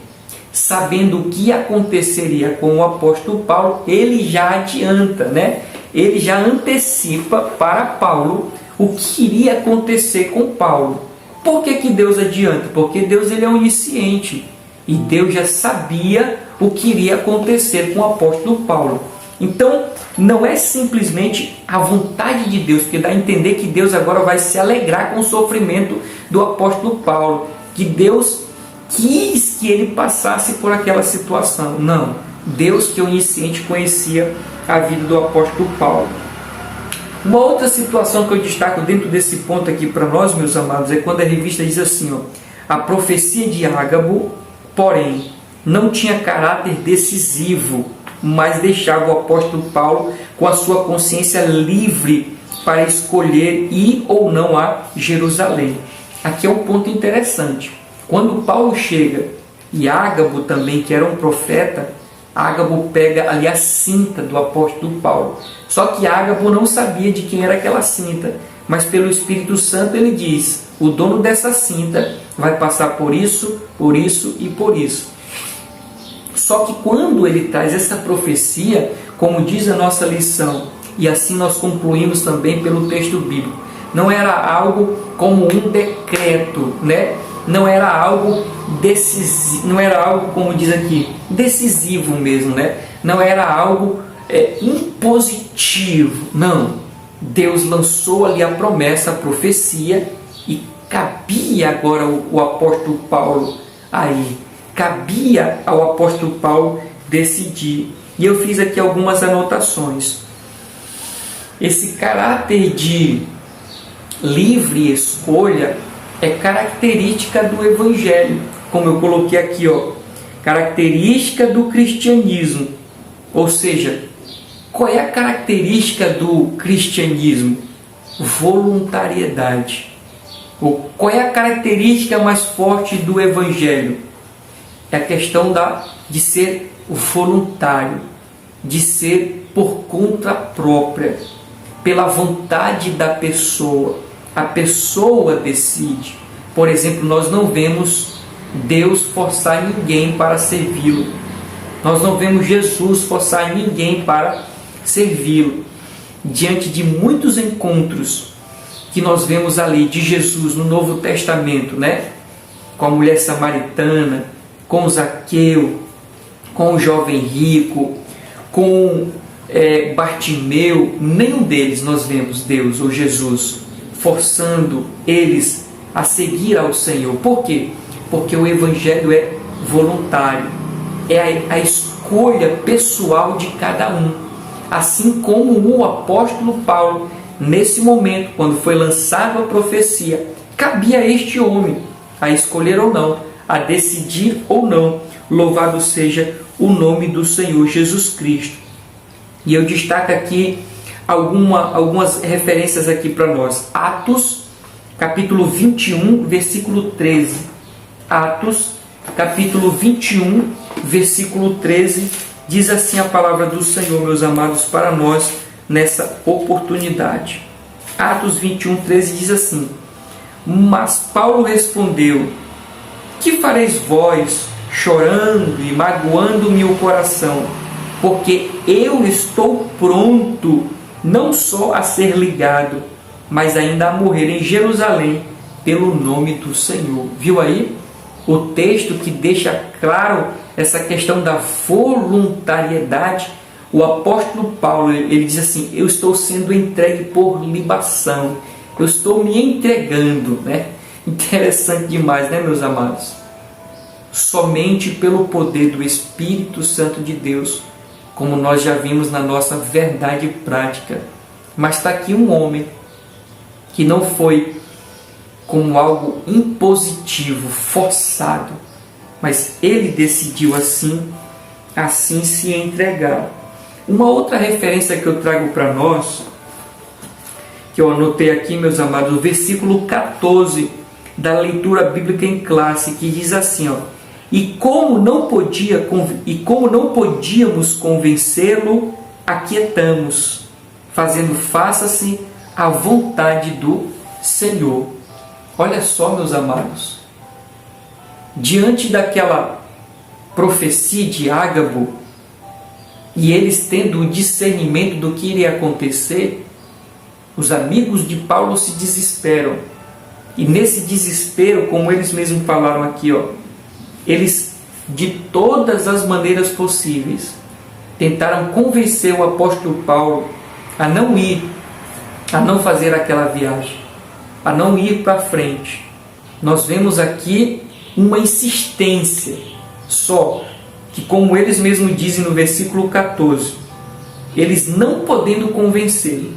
sabendo o que aconteceria com o apóstolo Paulo, ele já adianta, né? Ele já antecipa para Paulo o que iria acontecer com Paulo. Por que Deus adianta? Porque Deus ele é onisciente e Deus já sabia o que iria acontecer com o apóstolo Paulo. Então, não é simplesmente a vontade de Deus, porque dá a entender que Deus agora vai se alegrar com o sofrimento do apóstolo Paulo, que Deus quis que ele passasse por aquela situação. Não, Deus que é onisciente conhecia a vida do apóstolo Paulo. Uma outra situação que eu destaco dentro desse ponto aqui para nós, meus amados, é quando a revista diz assim: a profecia de Ágabo, porém, não tinha caráter decisivo, mas deixava o apóstolo Paulo com a sua consciência livre para escolher ir ou não a Jerusalém. Aqui é um ponto interessante. Quando Paulo chega, e Ágabo também, que era um profeta, Ágabo pega ali a cinta do apóstolo Paulo. Só que Ágabo não sabia de quem era aquela cinta, mas pelo Espírito Santo ele diz: o dono dessa cinta vai passar por isso e por isso. Só que quando ele traz essa profecia, como diz a nossa lição, e assim nós concluímos também pelo texto bíblico, não era algo como um decreto, né? Não era algo decisivo, não era algo, como diz aqui, decisivo mesmo, né? Não era algo impositivo. Não. Deus lançou ali a promessa, a profecia, e cabia agora o apóstolo Paulo aí. Cabia ao apóstolo Paulo decidir. E eu fiz aqui algumas anotações. Esse caráter de livre escolha é característica do Evangelho, como eu coloquei aqui, característica do cristianismo. Ou seja, qual é a característica do cristianismo? Voluntariedade. Qual é a característica mais forte do Evangelho? É a questão de ser voluntário, de ser por conta própria, pela vontade da pessoa. A pessoa decide. Por exemplo, nós não vemos Deus forçar ninguém para servi-lo. Nós não vemos Jesus forçar ninguém para servi-lo. Diante de muitos encontros que nós vemos ali de Jesus no Novo Testamento, com a mulher samaritana, com Zaqueu, com o jovem rico, com Bartimeu, nenhum deles nós vemos Deus ou Jesus forçando eles a seguir ao Senhor. Por quê? Porque o Evangelho é voluntário, é a escolha pessoal de cada um. Assim como o apóstolo Paulo, nesse momento, quando foi lançada a profecia, cabia a este homem a escolher ou não, a decidir ou não. Louvado seja o nome do Senhor Jesus Cristo. E eu destaco aqui algumas referências aqui para nós. Atos, capítulo 21, versículo 13. Atos, capítulo 21, versículo 13, diz assim a palavra do Senhor, meus amados, para nós nessa oportunidade. Atos 21, 13 diz assim: mas Paulo respondeu: que fareis vós, chorando e magoando-me o coração? Porque eu estou pronto, não só a ser ligado, mas ainda a morrer em Jerusalém, pelo nome do Senhor. Viu aí? O texto que deixa claro essa questão da voluntariedade. O apóstolo Paulo, ele diz assim: eu estou sendo entregue por libação, eu estou me entregando, Interessante demais, meus amados? Somente pelo poder do Espírito Santo de Deus, como nós já vimos na nossa verdade prática. Mas está aqui um homem que não foi como algo impositivo, forçado, mas ele decidiu assim se entregar. Uma outra referência que eu trago para nós, que eu anotei aqui, meus amados, o versículo 14 da leitura bíblica em classe, que diz assim, e como não podíamos convencê-lo, aquietamos, fazendo faça-se à vontade do Senhor. Olha só, meus amados, diante daquela profecia de Ágabo, e eles tendo o discernimento do que iria acontecer, os amigos de Paulo se desesperam. E nesse desespero, como eles mesmos falaram aqui, eles de todas as maneiras possíveis tentaram convencer o apóstolo Paulo a não ir, a não fazer aquela viagem, a não ir para frente. Nós vemos aqui uma insistência, só que, como eles mesmos dizem no versículo 14, eles não podendo convencê-lo,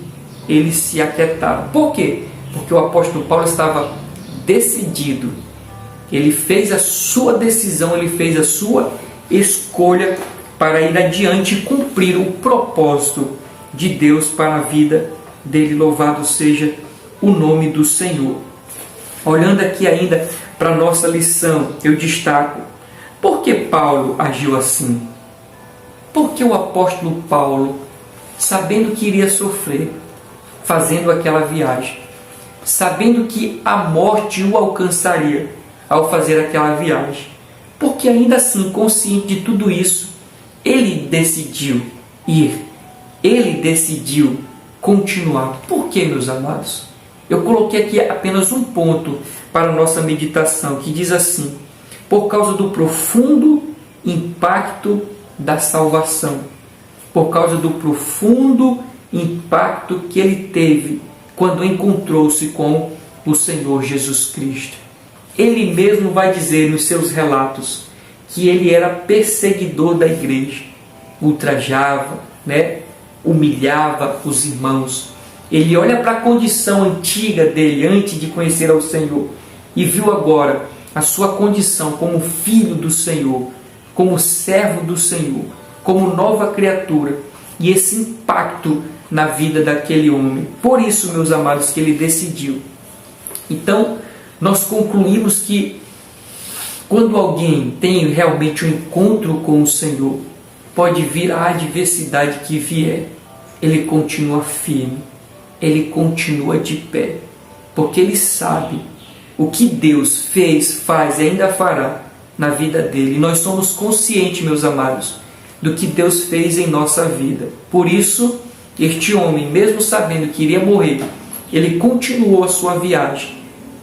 eles se aquietaram. Por quê? Porque o apóstolo Paulo estava decidido. Ele fez a sua decisão, ele fez a sua escolha para ir adiante e cumprir o propósito de Deus para a vida dele. Louvado seja o nome do Senhor. Olhando aqui ainda para a nossa lição, eu destaco: por que Paulo agiu assim? Porque o apóstolo Paulo, sabendo que iria sofrer, fazendo aquela viagem, sabendo que a morte o alcançaria ao fazer aquela viagem, porque ainda assim, consciente de tudo isso, ele decidiu ir, ele decidiu continuar. Por que, meus amados? Eu coloquei aqui apenas um ponto para a nossa meditação, que diz assim: por causa do profundo impacto da salvação. por causa do profundo impacto que ele teve quando encontrou-se com o Senhor Jesus Cristo. Ele mesmo vai dizer nos seus relatos que ele era perseguidor da igreja, ultrajava, humilhava os irmãos. Ele olha para a condição antiga dele antes de conhecer ao Senhor e viu agora a sua condição como filho do Senhor, como servo do Senhor, como nova criatura, e esse impacto na vida daquele homem. Por isso, meus amados, que ele decidiu. Então, nós concluímos que quando alguém tem realmente um encontro com o Senhor, pode vir a adversidade que vier, ele continua firme, ele continua de pé, porque ele sabe o que Deus fez, faz e ainda fará na vida dele. E nós somos conscientes, meus amados, do que Deus fez em nossa vida. Por isso, este homem, mesmo sabendo que iria morrer, ele continuou a sua viagem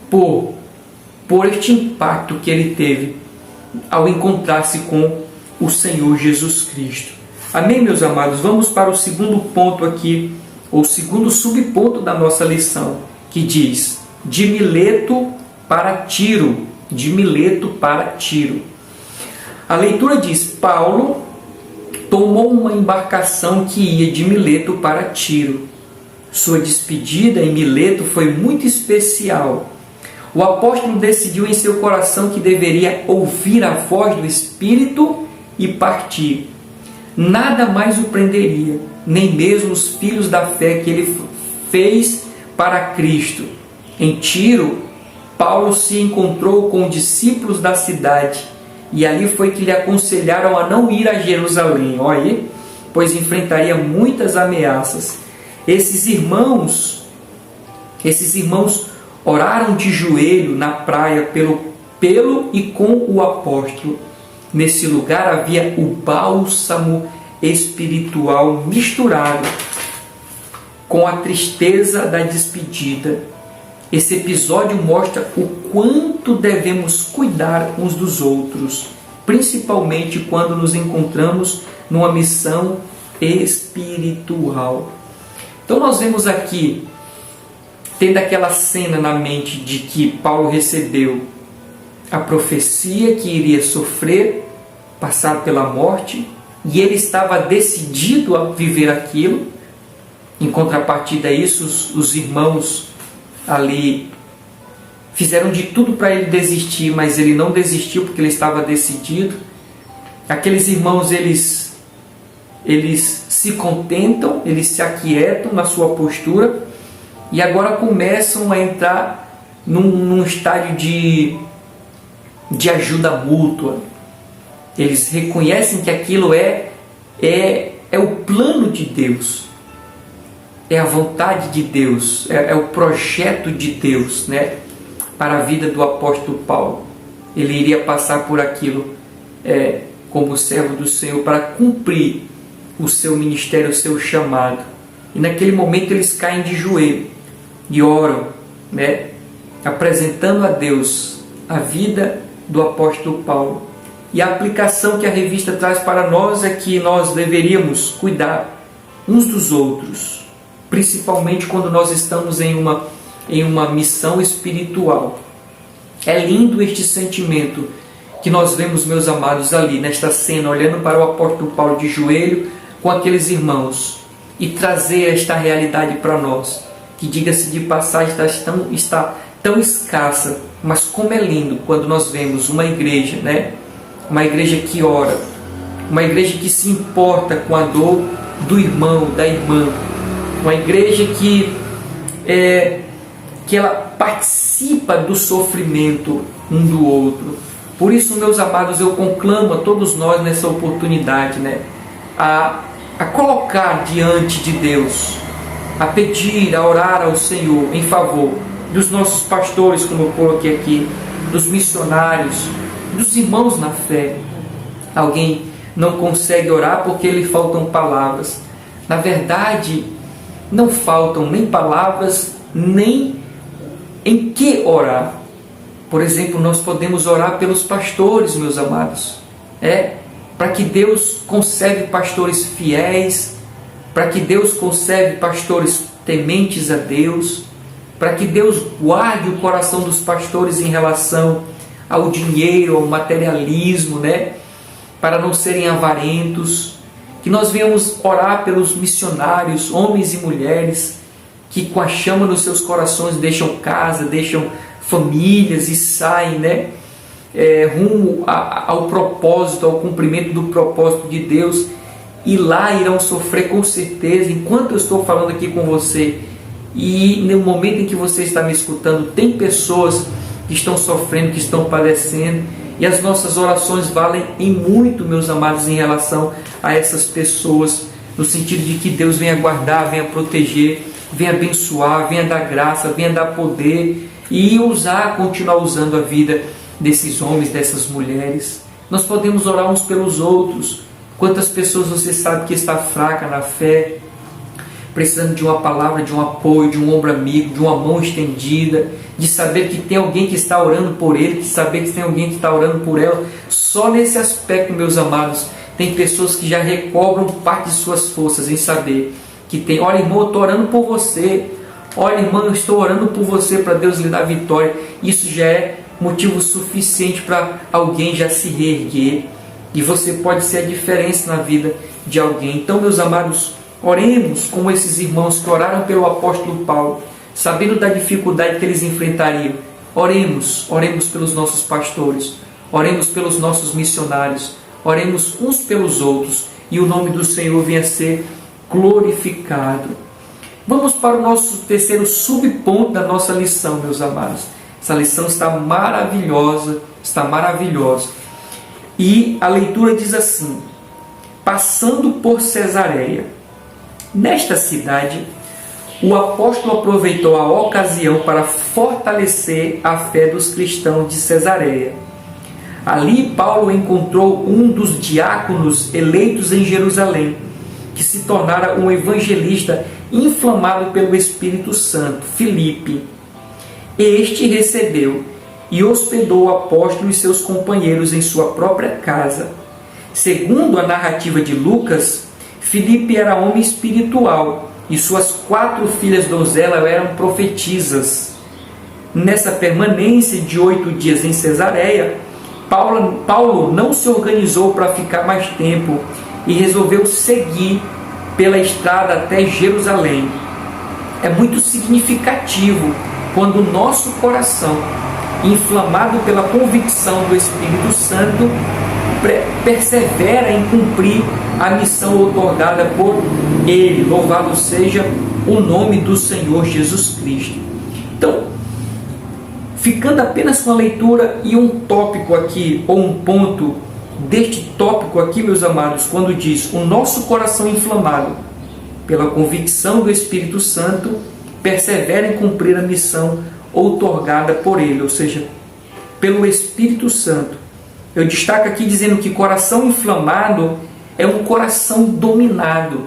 por este impacto que ele teve ao encontrar-se com o Senhor Jesus Cristo. Amém, meus amados? Vamos para o segundo ponto aqui, ou segundo subponto da nossa lição, que diz: de Mileto para Tiro. De Mileto para Tiro. A leitura diz: Paulo tomou uma embarcação que ia de Mileto para Tiro. Sua despedida em Mileto foi muito especial. O apóstolo decidiu em seu coração que deveria ouvir a voz do Espírito e partir. Nada mais o prenderia, nem mesmo os filhos da fé que ele fez para Cristo. Em Tiro, Paulo se encontrou com discípulos da cidade, e ali foi que lhe aconselharam a não ir a Jerusalém, olha aí, pois enfrentaria muitas ameaças. Esses irmãos oraram de joelho na praia pelo e com o apóstolo. Nesse lugar havia o bálsamo espiritual misturado com a tristeza da despedida. Esse episódio mostra o quanto devemos cuidar uns dos outros, principalmente quando nos encontramos numa missão espiritual. Então nós vemos aqui, tendo aquela cena na mente de que Paulo recebeu a profecia que iria sofrer, passar pela morte, e ele estava decidido a viver aquilo. Em contrapartida a isso, os irmãos ali fizeram de tudo para ele desistir, mas ele não desistiu porque ele estava decidido. Aqueles irmãos, eles se contentam, eles se aquietam na sua postura e agora começam a entrar num estágio de ajuda mútua. Eles reconhecem que aquilo é o plano de Deus, é a vontade de Deus, é o projeto de Deus, para a vida do apóstolo Paulo. Ele iria passar por aquilo como servo do Senhor para cumprir o seu ministério, o seu chamado. E naquele momento eles caem de joelho e oram, apresentando a Deus a vida do apóstolo Paulo. E a aplicação que a revista traz para nós é que nós deveríamos cuidar uns dos outros, principalmente quando nós estamos em uma missão espiritual. É lindo este sentimento que nós vemos, meus amados, ali nesta cena, olhando para o apóstolo Paulo de joelho com aqueles irmãos, e trazer esta realidade para nós, que, diga-se de passagem, está tão escassa, mas como é lindo quando nós vemos uma igreja, uma igreja que ora, uma igreja que se importa com a dor do irmão, da irmã, uma igreja que ela participa do sofrimento um do outro. Por isso, meus amados, eu conclamo a todos nós nessa oportunidade, a colocar diante de Deus, a pedir, a orar ao Senhor em favor dos nossos pastores, como eu coloquei aqui, dos missionários, dos irmãos na fé. Alguém não consegue orar porque lhe faltam palavras. Na verdade, não faltam nem palavras, nem em que orar. Por exemplo, nós podemos orar pelos pastores, meus amados. para que Deus conserve pastores fiéis, para que Deus conserve pastores tementes a Deus, para que Deus guarde o coração dos pastores em relação ao dinheiro, ao materialismo, para não serem avarentos. Que nós venhamos orar pelos missionários, homens e mulheres, que com a chama nos seus corações deixam casa, deixam famílias e saem, rumo ao propósito, ao cumprimento do propósito de Deus, e lá irão sofrer com certeza. Enquanto eu estou falando aqui com você, e no momento em que você está me escutando, tem pessoas que estão sofrendo, que estão padecendo, e as nossas orações valem em muito, meus amados, em relação a essas pessoas, no sentido de que Deus venha guardar, venha proteger, venha abençoar, venha dar graça, venha dar poder, e continuar usando a vida desses homens, dessas mulheres. Nós podemos orar uns pelos outros. Quantas pessoas você sabe que está fraca na fé, precisando de uma palavra, de um apoio, de um ombro amigo, de uma mão estendida, de saber que tem alguém que está orando por ele, de saber que tem alguém que está orando por ela. Só nesse aspecto, meus amados, tem pessoas que já recobram parte de suas forças em saber que tem: olha, irmão, eu estou orando por você, olha, irmão, eu estou orando por você, para Deus lhe dar vitória. Isso já é motivo suficiente para alguém já se reerguer, e você pode ser a diferença na vida de alguém. Então, meus amados, oremos como esses irmãos que oraram pelo apóstolo Paulo, sabendo da dificuldade que eles enfrentariam. Oremos pelos nossos pastores, oremos pelos nossos missionários, oremos uns pelos outros, e o nome do Senhor venha a ser glorificado. Vamos para o nosso terceiro subponto da nossa lição, meus amados. Essa lição está maravilhosa, E a leitura diz assim: passando por Cesareia. Nesta cidade, o apóstolo aproveitou a ocasião para fortalecer a fé dos cristãos de Cesareia. Ali Paulo encontrou um dos diáconos eleitos em Jerusalém, que se tornara um evangelista inflamado pelo Espírito Santo, Filipe. Este recebeu e hospedou o apóstolo e seus companheiros em sua própria casa. Segundo a narrativa de Lucas, Filipe era homem espiritual e suas 4 filhas donzelas eram profetisas. Nessa permanência de 8 dias em Cesareia, Paulo não se organizou para ficar mais tempo e resolveu seguir pela estrada até Jerusalém. É muito significativo quando o nosso coração, inflamado pela convicção do Espírito Santo, persevera em cumprir a missão outorgada por Ele. Louvado seja o nome do Senhor Jesus Cristo. Então, ficando apenas com a leitura e um tópico aqui, ou um ponto deste tópico aqui, meus amados, quando diz: o nosso coração inflamado pela convicção do Espírito Santo persevera em cumprir a missão outorgada por Ele, ou seja, pelo Espírito Santo. Eu destaco aqui dizendo que coração inflamado é um coração dominado.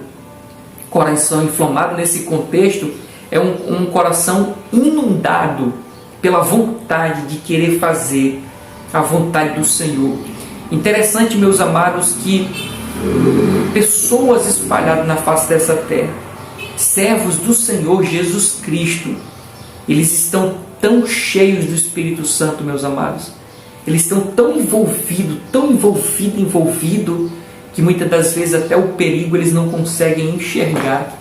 Coração inflamado, nesse contexto, é um coração inundado pela vontade de querer fazer a vontade do Senhor. Interessante, meus amados, que pessoas espalhadas na face dessa terra, servos do Senhor Jesus Cristo, eles estão tão cheios do Espírito Santo, meus amados. Eles estão tão envolvidos, que muitas das vezes até o perigo eles não conseguem enxergar,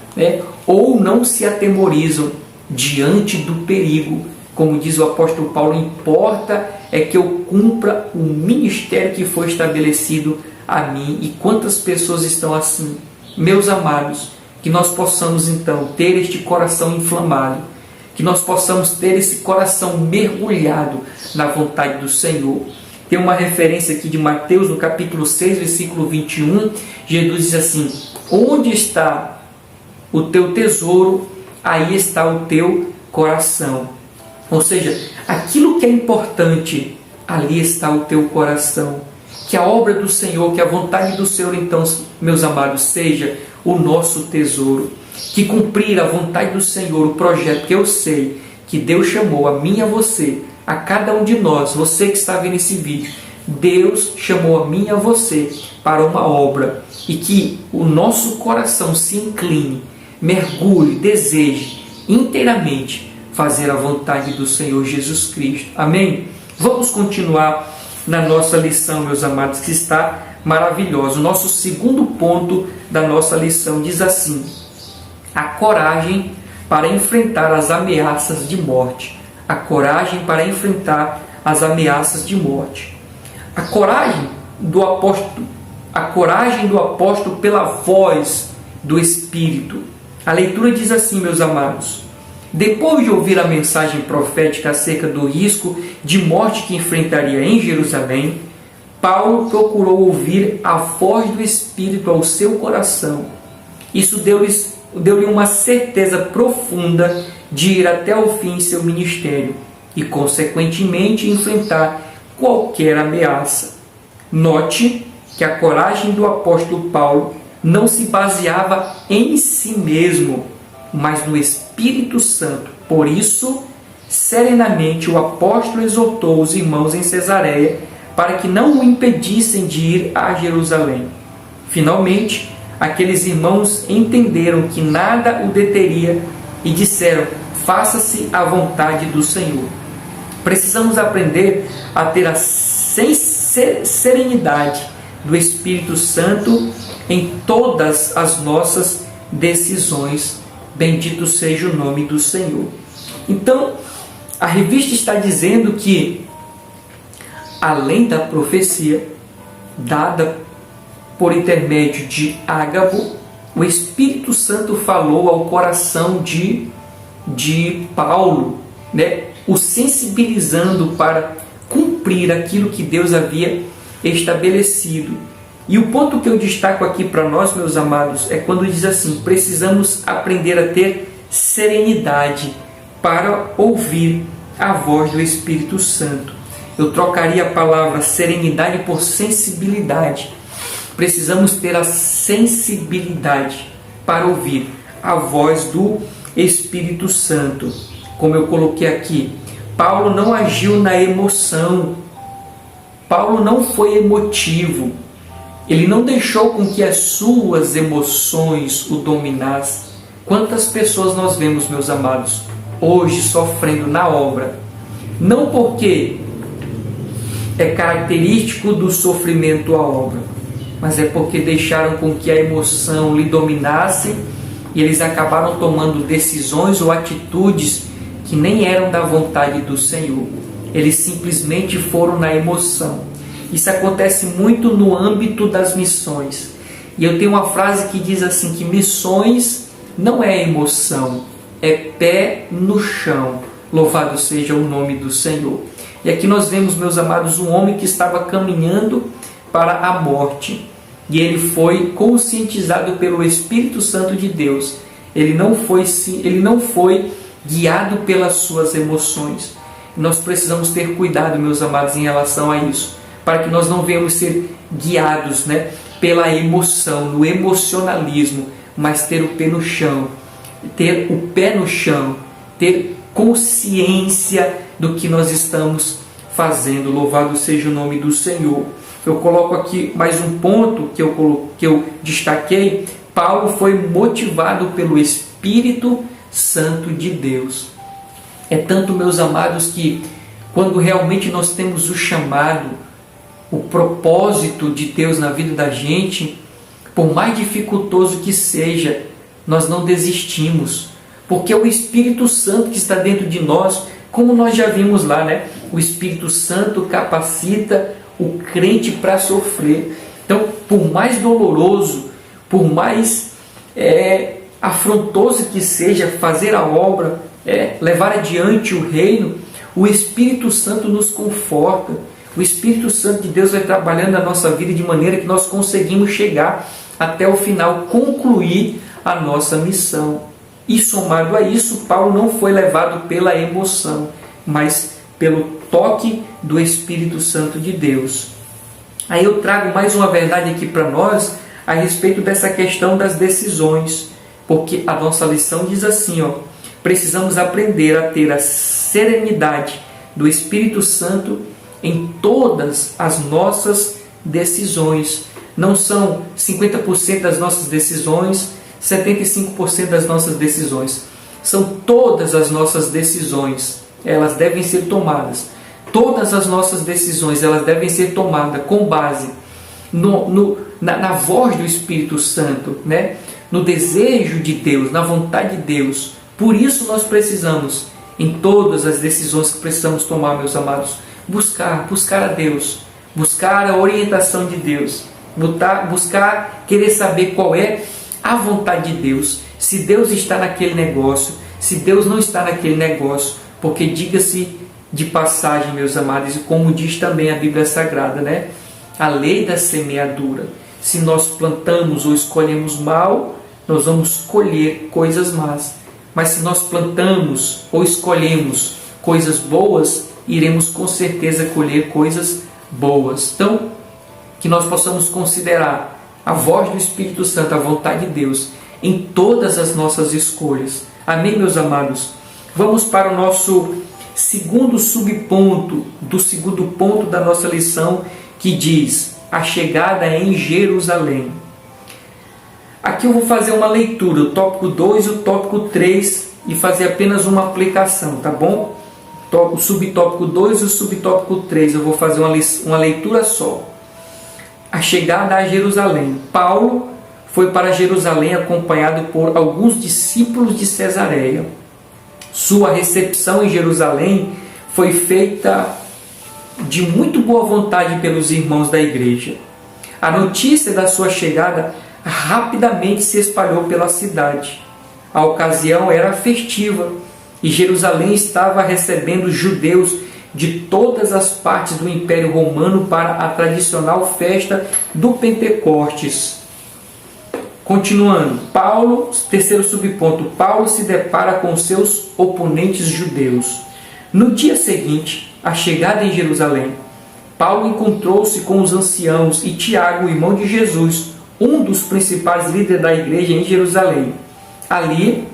ou não se atemorizam diante do perigo. Como diz o apóstolo Paulo: importa é que eu cumpra o ministério que foi estabelecido a mim. E quantas pessoas estão assim? Meus amados, que nós possamos então ter este coração inflamado, que nós possamos ter esse coração mergulhado na vontade do Senhor. Tem uma referência aqui de Mateus, no capítulo 6, versículo 21, Jesus diz assim: onde está o teu tesouro, aí está o teu coração. Ou seja, aquilo que é importante, ali está o teu coração. Que a obra do Senhor, que a vontade do Senhor, então, meus amados, seja o nosso tesouro. Que cumprir a vontade do Senhor, o projeto que eu sei que Deus chamou a mim e a você, a cada um de nós, você que está vendo esse vídeo, Deus chamou a mim e a você para uma obra e que o nosso coração se incline, mergulhe, deseje inteiramente fazer a vontade do Senhor Jesus Cristo. Amém? Vamos continuar na nossa lição, meus amados, que está maravilhosa. O nosso segundo ponto da nossa lição diz assim: a coragem para enfrentar as ameaças de morte. A coragem para enfrentar as ameaças de morte. A coragem do apóstolo pela voz do Espírito. A leitura diz assim, meus amados: depois de ouvir a mensagem profética acerca do risco de morte que enfrentaria em Jerusalém, Paulo procurou ouvir a voz do Espírito ao seu coração. Isso deu-lhe uma certeza profunda de ir até o fim em seu ministério e, consequentemente, enfrentar qualquer ameaça. Note que a coragem do apóstolo Paulo não se baseava em si mesmo, mas no Espírito Santo. Por isso, serenamente o apóstolo exortou os irmãos em Cesareia para que não o impedissem de ir a Jerusalém. Finalmente, aqueles irmãos entenderam que nada o deteria e disseram: faça-se a vontade do Senhor. Precisamos aprender a ter a serenidade do Espírito Santo em todas as nossas decisões. Bendito seja o nome do Senhor. Então, a revista está dizendo que, além da profecia dada por intermédio de Ágabo, o Espírito Santo falou ao coração de Paulo, o sensibilizando para cumprir aquilo que Deus havia estabelecido. E o ponto que eu destaco aqui para nós, meus amados, é quando diz assim: precisamos aprender a ter serenidade para ouvir a voz do Espírito Santo. Eu trocaria a palavra serenidade por sensibilidade. Precisamos ter a sensibilidade para ouvir a voz do Espírito Santo. Como eu coloquei aqui, Paulo não agiu na emoção. Paulo não foi emotivo. Ele não deixou com que as suas emoções o dominassem. Quantas pessoas nós vemos, meus amados, hoje sofrendo na obra? Não porque é característico do sofrimento a obra, mas é porque deixaram com que a emoção lhe dominasse e eles acabaram tomando decisões ou atitudes que nem eram da vontade do Senhor. Eles simplesmente foram na emoção. Isso acontece muito no âmbito das missões. E eu tenho uma frase que diz assim, que missões não é emoção, é pé no chão. Louvado seja o nome do Senhor. E aqui nós vemos, meus amados, um homem que estava caminhando para a morte. E ele foi conscientizado pelo Espírito Santo de Deus. Ele não foi guiado pelas suas emoções. Nós precisamos ter cuidado, meus amados, em relação a isso, para que nós não venhamos ser guiados pela emoção, no emocionalismo, mas ter o pé no chão, ter consciência do que nós estamos fazendo. Louvado seja o nome do Senhor. Eu coloco aqui mais um ponto que eu destaquei. Paulo foi motivado pelo Espírito Santo de Deus. É tanto, meus amados, que quando realmente nós temos o chamado, o propósito de Deus na vida da gente, por mais dificultoso que seja, nós não desistimos, porque é o Espírito Santo que está dentro de nós, como nós já vimos lá, o Espírito Santo capacita o crente para sofrer. Então, por mais doloroso, por mais afrontoso que seja fazer a obra, levar adiante o reino, o Espírito Santo nos conforta. O Espírito Santo de Deus vai trabalhando na nossa vida de maneira que nós conseguimos chegar até o final, concluir a nossa missão. E somado a isso, Paulo não foi levado pela emoção, mas pelo toque do Espírito Santo de Deus. Aí eu trago mais uma verdade aqui para nós a respeito dessa questão das decisões, porque a nossa lição diz assim, precisamos aprender a ter a serenidade do Espírito Santo em todas as nossas decisões. Não são 50% das nossas decisões, 75% das nossas decisões. São todas as nossas decisões. Elas devem ser tomadas. Todas as nossas decisões, elas devem ser tomadas com base na voz do Espírito Santo, né? No desejo de Deus, na vontade de Deus. Por isso nós precisamos, em todas as decisões que precisamos tomar, meus amados, buscar a Deus, buscar a orientação de Deus, buscar querer saber qual é a vontade de Deus, se Deus está naquele negócio, se Deus não está naquele negócio, porque diga-se de passagem, meus amados, e como diz também a Bíblia Sagrada, né? A lei da semeadura. Se nós plantamos ou escolhemos mal, nós vamos colher coisas más. Mas se nós plantamos ou escolhemos coisas boas, iremos com certeza colher coisas boas. Então, que nós possamos considerar a voz do Espírito Santo, a vontade de Deus, em todas as nossas escolhas. Amém, meus amados? Vamos para o nosso segundo subponto, do segundo ponto da nossa lição, que diz: a chegada em Jerusalém. Aqui eu vou fazer uma leitura, o tópico 2 e o tópico 3, e fazer apenas uma aplicação, tá bom? O subtópico 2 e o subtópico 3, eu vou fazer uma leitura só. A chegada a Jerusalém. Paulo foi para Jerusalém acompanhado por alguns discípulos de Cesareia. Sua recepção em Jerusalém foi feita de muito boa vontade pelos irmãos da igreja. A notícia da sua chegada rapidamente se espalhou pela cidade. A ocasião era festiva e Jerusalém estava recebendo judeus de todas as partes do Império Romano para a tradicional festa do Pentecostes. Continuando, terceiro subponto, Paulo se depara com seus oponentes judeus. No dia seguinte, a chegada em Jerusalém, Paulo encontrou-se com os anciãos e Tiago, irmão de Jesus, um dos principais líderes da igreja em Jerusalém. Ali,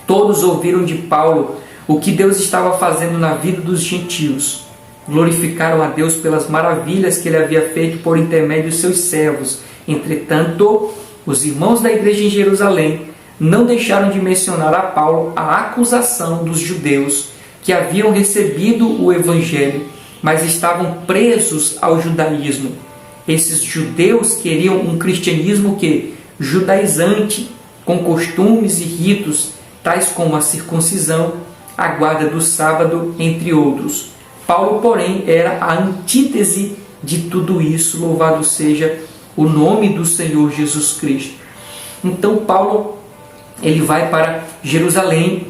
todos ouviram de Paulo o que Deus estava fazendo na vida dos gentios. Glorificaram a Deus pelas maravilhas que ele havia feito por intermédio de seus servos. Entretanto, os irmãos da igreja em Jerusalém não deixaram de mencionar a Paulo a acusação dos judeus que haviam recebido o Evangelho, mas estavam presos ao judaísmo. Esses judeus queriam um cristianismo judaizante, com costumes e ritos, tais como a circuncisão, a guarda do sábado, entre outros. Paulo, porém, era a antítese de tudo isso, louvado seja o nome do Senhor Jesus Cristo. Então Paulo, ele vai para Jerusalém,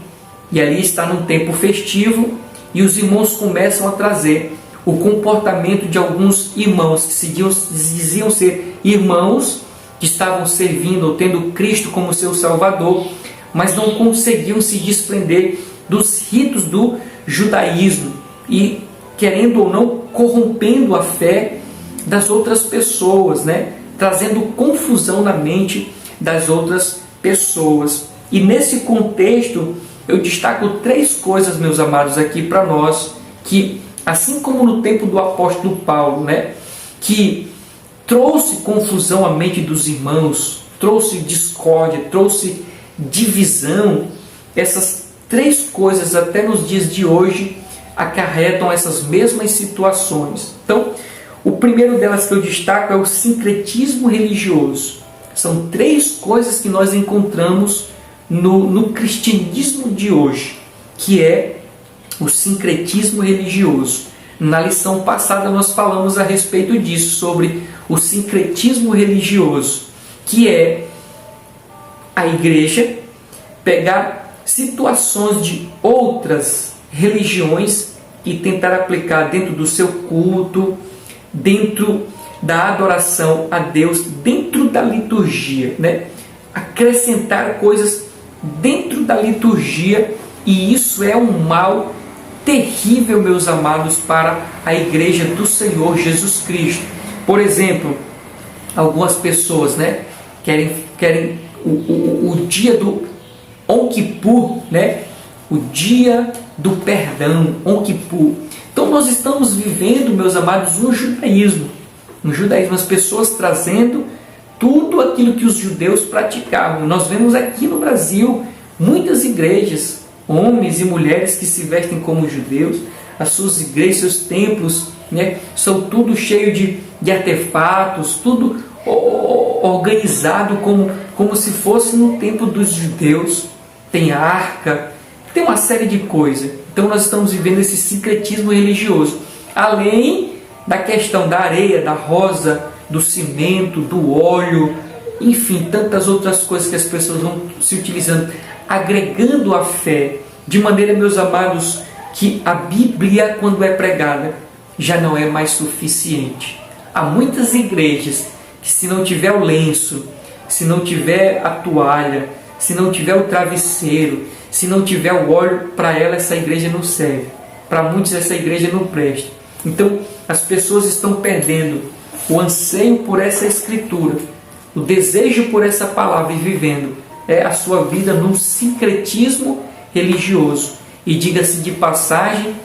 e ali está num tempo festivo, e os irmãos começam a trazer o comportamento de alguns irmãos que diziam ser irmãos, que estavam servindo ou tendo Cristo como seu Salvador, mas não conseguiam se desprender dos ritos do judaísmo e, querendo ou não, corrompendo a fé das outras pessoas, né? Trazendo confusão na mente das outras pessoas. E nesse contexto, eu destaco 3 coisas, meus amados, aqui para nós, que, assim como no tempo do apóstolo Paulo, né, que trouxe confusão à mente dos irmãos, trouxe discórdia, trouxe divisão, essas 3 coisas até nos dias de hoje acarretam essas mesmas situações. Então, o primeiro delas que eu destaco é o sincretismo religioso. São 3 coisas que nós encontramos no cristianismo de hoje, que é o sincretismo religioso. Na lição passada nós falamos a respeito disso, sobre o sincretismo religioso, que é a igreja pegar situações de outras religiões e tentar aplicar dentro do seu culto, dentro da adoração a Deus, dentro da liturgia, né? Acrescentar coisas dentro da liturgia, e isso é um mal terrível, meus amados, para a igreja do Senhor Jesus Cristo. Por exemplo, algumas pessoas, né, querem o dia do Yom Kippur, né, o dia do perdão, Yom Kippur. Então nós estamos vivendo, meus amados, um judaísmo, as pessoas trazendo tudo aquilo que os judeus praticavam. Nós vemos aqui no Brasil muitas igrejas, homens e mulheres que se vestem como judeus, as suas igrejas, seus templos, né, são tudo cheio de artefatos, tudo organizado como se fosse no tempo dos judeus. Tem arca, tem uma série de coisas. Então nós estamos vivendo esse sincretismo religioso, além da questão da areia, da rosa, do cimento, do óleo, enfim, tantas outras coisas que as pessoas vão se utilizando, agregando a fé, de maneira, meus amados, que a Bíblia, quando é pregada, já não é mais suficiente. Há muitas igrejas que, se não tiver o lenço, se não tiver a toalha, se não tiver o travesseiro, se não tiver o óleo, para ela essa igreja não serve. Para muitos essa igreja não presta. Então as pessoas estão perdendo o anseio por essa escritura, o desejo por essa palavra, e vivendo a sua vida num sincretismo religioso. E diga-se de passagem,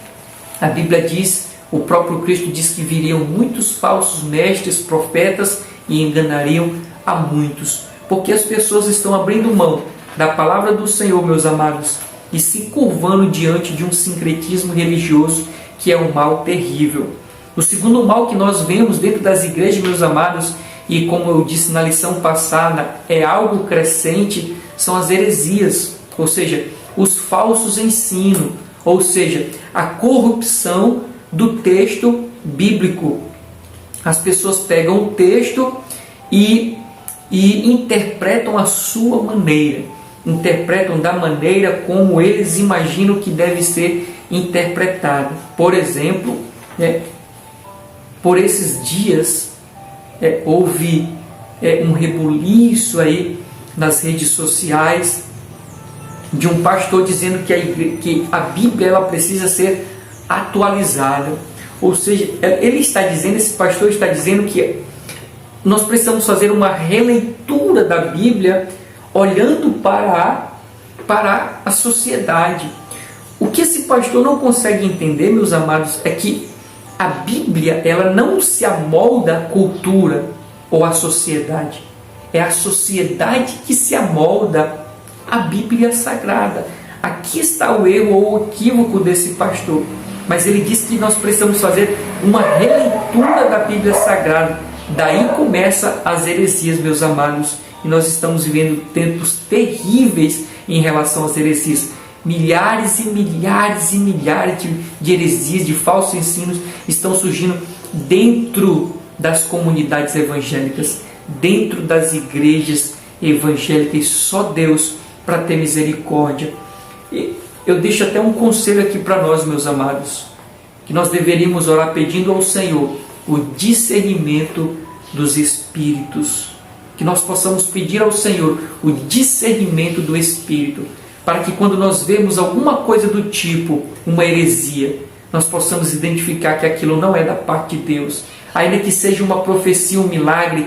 a Bíblia diz, o próprio Cristo diz que viriam muitos falsos mestres, profetas, e enganariam a muitos, porque as pessoas estão abrindo mão da palavra do Senhor, meus amados, e se curvando diante de um sincretismo religioso, que é um mal terrível. O segundo mal que nós vemos dentro das igrejas, meus amados, e como eu disse na lição passada, é algo crescente, são as heresias, ou seja, os falsos ensinos, ou seja, a corrupção do texto bíblico. As pessoas pegam o texto e interpretam a sua maneira, interpretam da maneira como eles imaginam que deve ser interpretado. Por exemplo, por esses dias houve um rebuliço aí nas redes sociais de um pastor dizendo que a Bíblia ela precisa ser atualizada. Ou seja, esse pastor está dizendo que nós precisamos fazer uma releitura da Bíblia olhando para a sociedade. O que esse pastor não consegue entender, meus amados, é que a Bíblia ela não se amolda à cultura ou à sociedade. É a sociedade que se amolda à Bíblia Sagrada. Aqui está o erro ou o equívoco desse pastor. Mas ele diz que nós precisamos fazer uma releitura da Bíblia Sagrada. Daí começa as heresias, meus amados. E nós estamos vivendo tempos terríveis em relação às heresias. Milhares e milhares e milhares de heresias, de falsos ensinos estão surgindo dentro das comunidades evangélicas, dentro das igrejas evangélicas. Só Deus para ter misericórdia. E eu deixo até um conselho aqui para nós, meus amados, que nós deveríamos orar pedindo ao Senhor o discernimento dos Espíritos, que nós possamos pedir ao Senhor o discernimento do Espírito, para que quando nós vemos alguma coisa do tipo uma heresia, nós possamos identificar que aquilo não é da parte de Deus, ainda que seja uma profecia, um milagre,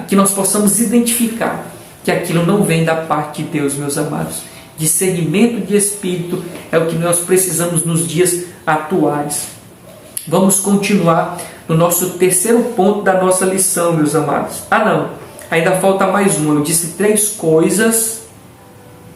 que nós possamos identificar que aquilo não vem da parte de Deus, meus amados. Discernimento de espírito é o que nós precisamos nos dias atuais. Vamos continuar no nosso terceiro ponto da nossa lição, meus amados. Ainda falta mais uma. Eu disse 3 coisas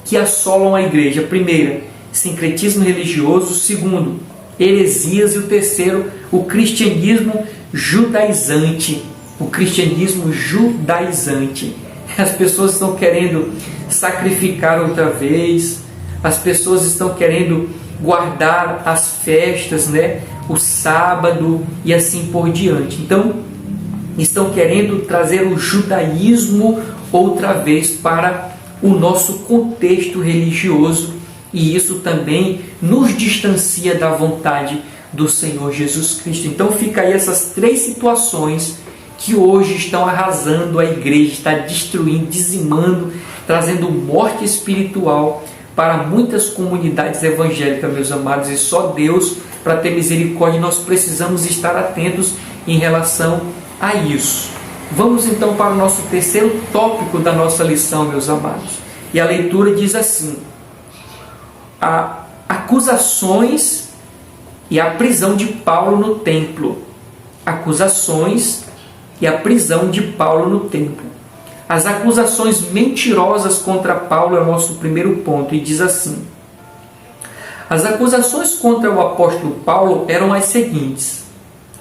que assolam a igreja. Primeira, sincretismo religioso. Segundo, heresias. E o terceiro, o cristianismo judaizante. O cristianismo judaizante. As pessoas estão querendo sacrificar outra vez, as pessoas estão querendo guardar as festas, o sábado e assim por diante. Então, estão querendo trazer o judaísmo outra vez para o nosso contexto religioso, e isso também nos distancia da vontade do Senhor Jesus Cristo. Então fica aí essas 3 situações que hoje estão arrasando a igreja, está destruindo, dizimando, trazendo morte espiritual para muitas comunidades evangélicas, meus amados, e só Deus para ter misericórdia. Nós precisamos estar atentos em relação a isso. Vamos então para o nosso terceiro tópico da nossa lição, meus amados. E a leitura diz assim: acusações e a prisão de Paulo no templo. Acusações e a prisão de Paulo no templo. As acusações mentirosas contra Paulo é o nosso primeiro ponto, e diz assim: as acusações contra o apóstolo Paulo eram as seguintes: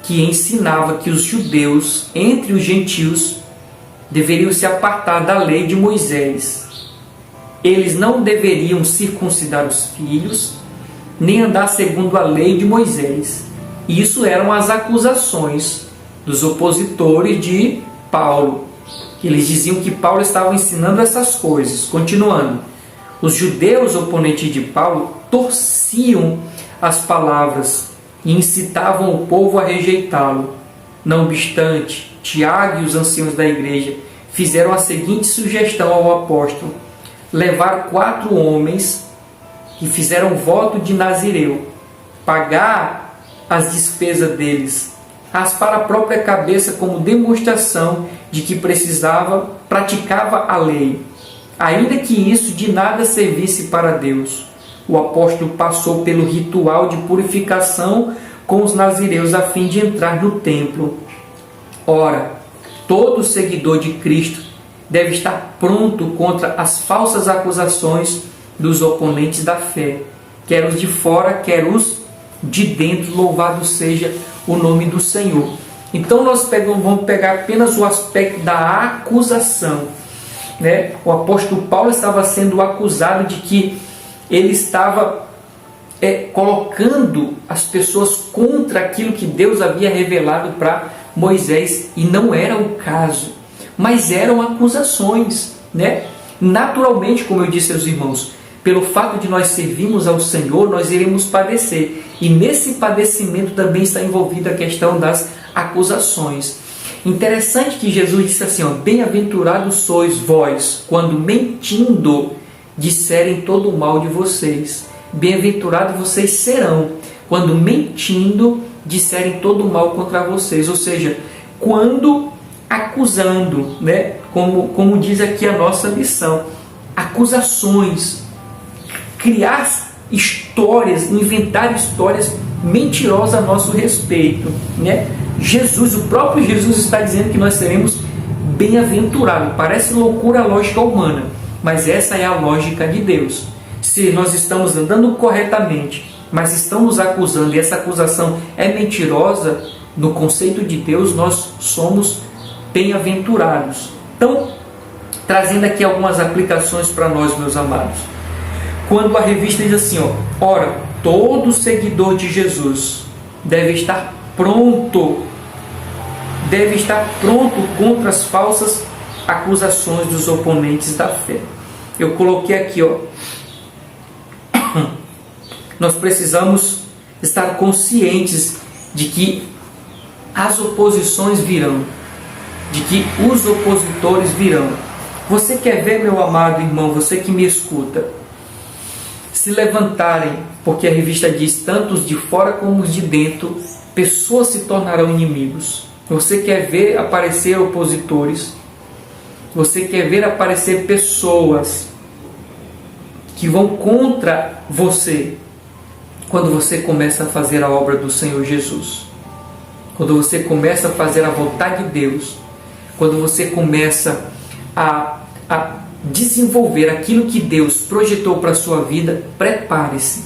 que ensinava que os judeus, entre os gentios, deveriam se apartar da lei de Moisés. Eles não deveriam circuncidar os filhos, nem andar segundo a lei de Moisés. Isso eram as acusações dos opositores de Paulo. Eles diziam que Paulo estava ensinando essas coisas. Continuando, os judeus oponentes de Paulo torciam as palavras e incitavam o povo a rejeitá-lo. Não obstante, Tiago e os anciãos da igreja fizeram a seguinte sugestão ao apóstolo: levar 4 homens que fizeram voto de Nazireu, pagar as despesas deles, raspar a própria cabeça como demonstração de que praticava a lei, ainda que isso de nada servisse para Deus. O apóstolo passou pelo ritual de purificação com os nazireus a fim de entrar no templo. Ora, todo seguidor de Cristo deve estar pronto contra as falsas acusações dos oponentes da fé, quer os de fora, quer os de dentro. Louvado seja o nome do Senhor. Então nós vamos pegar apenas o aspecto da acusação, né? O apóstolo Paulo estava sendo acusado de que ele estava colocando as pessoas contra aquilo que Deus havia revelado para Moisés, e não era o caso, mas eram acusações, né? Naturalmente, como eu disse aos irmãos, pelo fato de nós servirmos ao Senhor, nós iremos padecer, e nesse padecimento também está envolvida a questão das acusações. Interessante que Jesus disse assim: bem-aventurados sois vós, quando mentindo disserem todo o mal de vocês. Bem-aventurados vocês serão, quando mentindo disserem todo o mal contra vocês. Ou seja, quando acusando, né? Como diz aqui a nossa lição, acusações, criar histórias, inventar histórias mentirosas a nosso respeito, né? O próprio Jesus está dizendo que nós seremos bem-aventurados. Parece loucura a lógica humana, mas essa é a lógica de Deus. Se nós estamos andando corretamente, mas estamos acusando, e essa acusação é mentirosa, no conceito de Deus nós somos bem-aventurados. Então, trazendo aqui algumas aplicações para nós, meus amados. Quando a revista diz assim, ora, todo seguidor de Jesus deve estar pronto contra as falsas acusações dos oponentes da fé. Eu coloquei aqui, nós precisamos estar conscientes de que as oposições virão, de que os opositores virão. Você quer ver, meu amado irmão, você que me escuta, se levantarem, porque a revista diz, tanto os de fora como os de dentro, pessoas se tornarão inimigos. Você quer ver aparecer opositores, você quer ver aparecer pessoas que vão contra você, quando você começa a fazer a obra do Senhor Jesus, quando você começa a fazer a vontade de Deus, quando você começa a desenvolver aquilo que Deus projetou para a sua vida, prepare-se,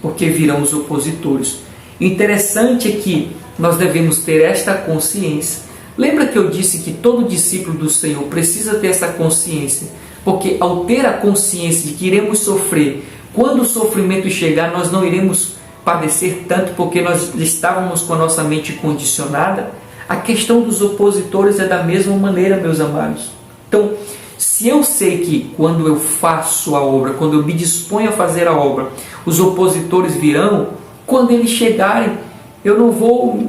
porque virão os opositores. O interessante é que nós devemos ter esta consciência. Lembra que eu disse que todo discípulo do Senhor precisa ter essa consciência, porque ao ter a consciência de que iremos sofrer, quando o sofrimento chegar, nós não iremos padecer tanto, porque nós estávamos com a nossa mente condicionada. A questão dos opositores é da mesma maneira, meus amados. Então, se eu sei que quando eu faço a obra, quando eu me disponho a fazer a obra, os opositores virão, quando eles chegarem, eu não vou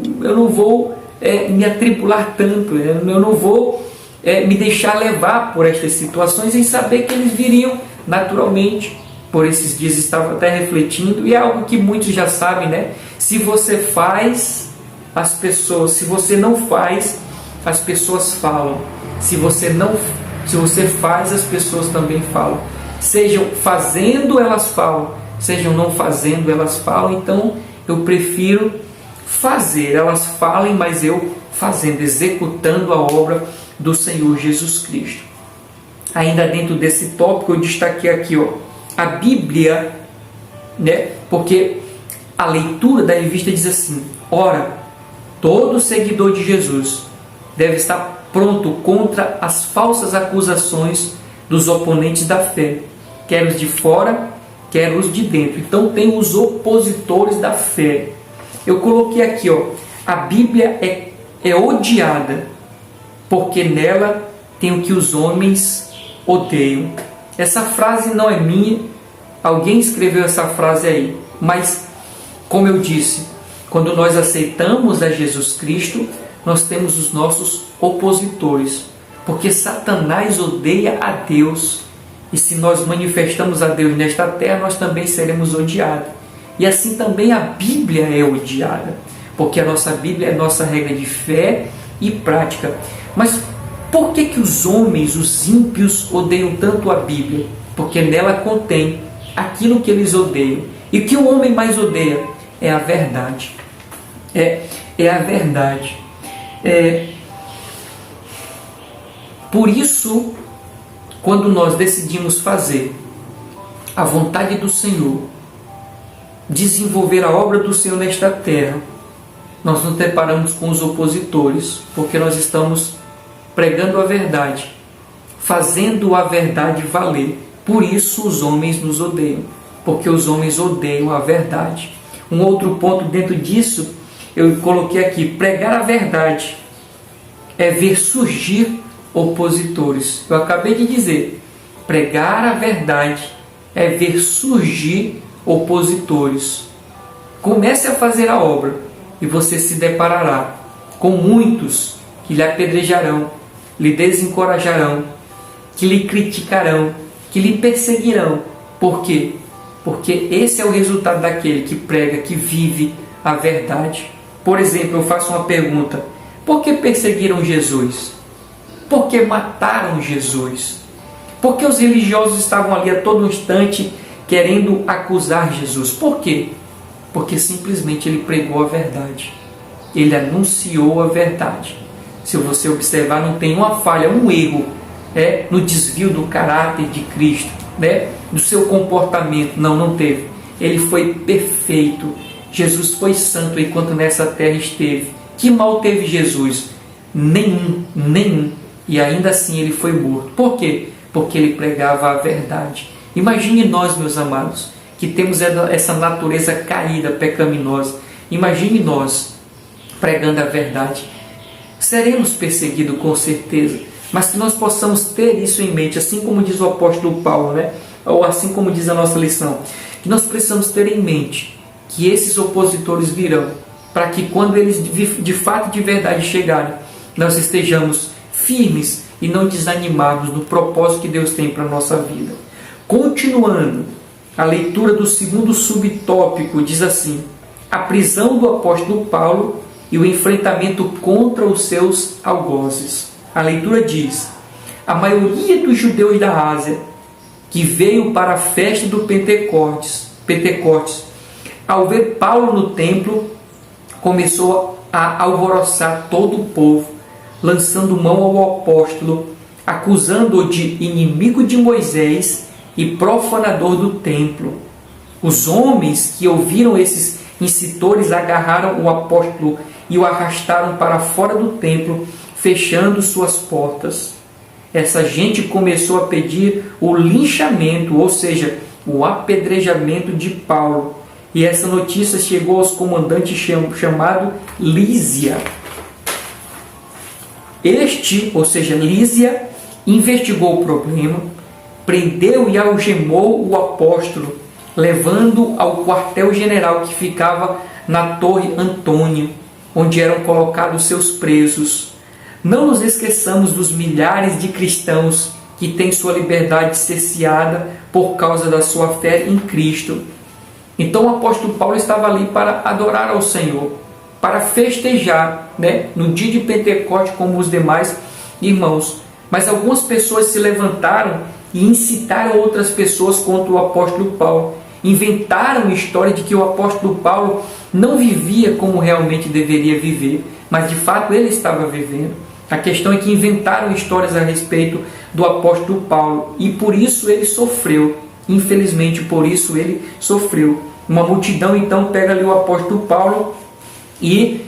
me atribular tanto, eu não vou me deixar levar por estas situações, em saber que eles viriam naturalmente. Por esses dias estava até refletindo, e é algo que muitos já sabem, né? Se você faz, as pessoas, se você não faz, as pessoas falam. Se você faz, as pessoas também falam. Sejam fazendo, elas falam. Sejam não fazendo, elas falam. Então, eu prefiro fazer. Elas falem, mas eu fazendo, executando a obra do Senhor Jesus Cristo. Ainda dentro desse tópico, eu destaquei aqui, a Bíblia, porque a leitura da revista diz assim: ora, todo seguidor de Jesus deve estar pronto contra as falsas acusações dos oponentes da fé, quer os de fora, quer os de dentro. Então tem os opositores da fé. Eu coloquei aqui, a Bíblia é odiada, porque nela tem o que os homens odeiam. Essa frase não é minha, alguém escreveu essa frase aí, mas, como eu disse, quando nós aceitamos a Jesus Cristo, nós temos os nossos opositores, porque Satanás odeia a Deus, e se nós manifestamos a Deus nesta terra, nós também seremos odiados. E assim também a Bíblia é odiada, porque a nossa Bíblia é nossa regra de fé e prática. Mas por que os homens, os ímpios, odeiam tanto a Bíblia? Porque nela contém aquilo que eles odeiam. E o que o homem mais odeia? É a verdade. É a verdade. Por isso, quando nós decidimos fazer a vontade do Senhor, desenvolver a obra do Senhor nesta terra, nós nos deparamos com os opositores, porque nós estamos pregando a verdade, fazendo a verdade valer. Por isso os homens nos odeiam, porque os homens odeiam a verdade. Um outro ponto dentro disso, eu coloquei aqui: pregar a verdade é ver surgir opositores. Eu acabei de dizer, pregar a verdade é ver surgir opositores. Comece a fazer a obra e você se deparará com muitos que lhe apedrejarão, lhe desencorajarão, que lhe criticarão, que lhe perseguirão. Por quê? Porque esse é o resultado daquele que prega, que vive a verdade. Por exemplo, eu faço uma pergunta: por que perseguiram Jesus? Por que mataram Jesus? Por que os religiosos estavam ali a todo instante querendo acusar Jesus? Por quê? Porque simplesmente ele pregou a verdade. Ele anunciou a verdade. Se você observar, não tem uma falha, um erro no desvio do caráter de Cristo, do seu comportamento. Não teve. Ele foi perfeito. Jesus foi santo enquanto nessa terra esteve. Que mal teve Jesus? Nenhum. E ainda assim ele foi morto. Por quê? Porque ele pregava a verdade. Imagine nós, meus amados, que temos essa natureza caída, pecaminosa. Imagine nós pregando a verdade. Seremos perseguidos com certeza, mas que nós possamos ter isso em mente, assim como diz o apóstolo Paulo, ou assim como diz a nossa lição, que nós precisamos ter em mente que esses opositores virão, para que quando eles de fato de verdade chegarem, nós estejamos firmes e não desanimados no propósito que Deus tem para a nossa vida. Continuando, a leitura do segundo subtópico diz assim: a prisão do apóstolo Paulo e o enfrentamento contra os seus algozes. A leitura diz: a maioria dos judeus da Ásia que veio para a festa do Pentecostes, ao ver Paulo no templo, começou a alvoroçar todo o povo, lançando mão ao apóstolo, acusando-o de inimigo de Moisés e profanador do templo. Os homens que ouviram esses incitores agarraram o apóstolo e o arrastaram para fora do templo, fechando suas portas. Essa gente começou a pedir o linchamento, ou seja, o apedrejamento de Paulo. E essa notícia chegou aos comandantes chamado Lísia. Ou seja, Lísia, investigou o problema, prendeu e algemou o apóstolo, levando ao quartel-general que ficava na Torre Antônio, onde eram colocados seus presos. Não nos esqueçamos dos milhares de cristãos que têm sua liberdade cerceada por causa da sua fé em Cristo. Então o apóstolo Paulo estava ali para adorar ao Senhor, para festejar, no dia de Pentecostes como os demais irmãos. Mas algumas pessoas se levantaram e incitaram outras pessoas contra o apóstolo Paulo. Inventaram a história de que o apóstolo Paulo não vivia como realmente deveria viver, mas de fato ele estava vivendo. A questão é que inventaram histórias a respeito do apóstolo Paulo e por isso ele sofreu. Infelizmente, por isso ele sofreu. Uma multidão então pega ali o apóstolo Paulo e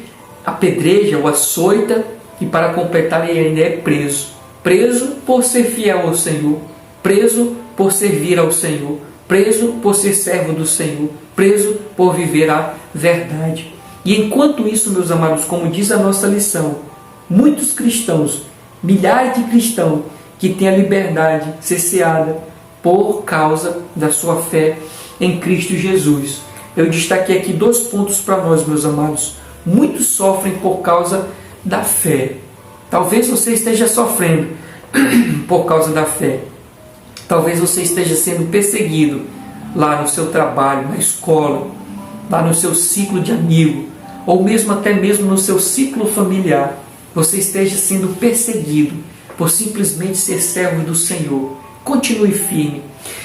apedreja, o açoita, e para completar ele ainda é preso. Preso por ser fiel ao Senhor, preso por servir ao Senhor, preso por ser servo do Senhor, preso por viver a verdade. E enquanto isso, meus amados, como diz a nossa lição, muitos cristãos, milhares de cristãos que têm a liberdade cerceada por causa da sua fé em Cristo Jesus. Eu destaquei aqui 2 pontos para nós, meus amados. Muitos sofrem por causa da fé. Talvez você esteja sofrendo por causa da fé. Talvez você esteja sendo perseguido lá no seu trabalho, na escola, lá no seu ciclo de amigo, ou mesmo até mesmo no seu ciclo familiar. Você esteja sendo perseguido por simplesmente ser servo do Senhor. Continue firme.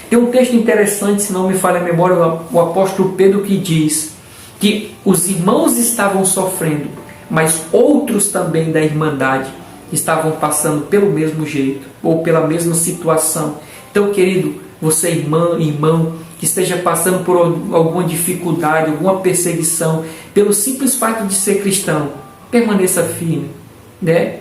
Tem um texto interessante, se não me falha a memória, o apóstolo Pedro, que diz que os irmãos estavam sofrendo, mas outros também da Irmandade estavam passando pelo mesmo jeito, ou pela mesma situação. Então, querido, você irmão, que esteja passando por alguma dificuldade, alguma perseguição, pelo simples fato de ser cristão, permaneça firme, né?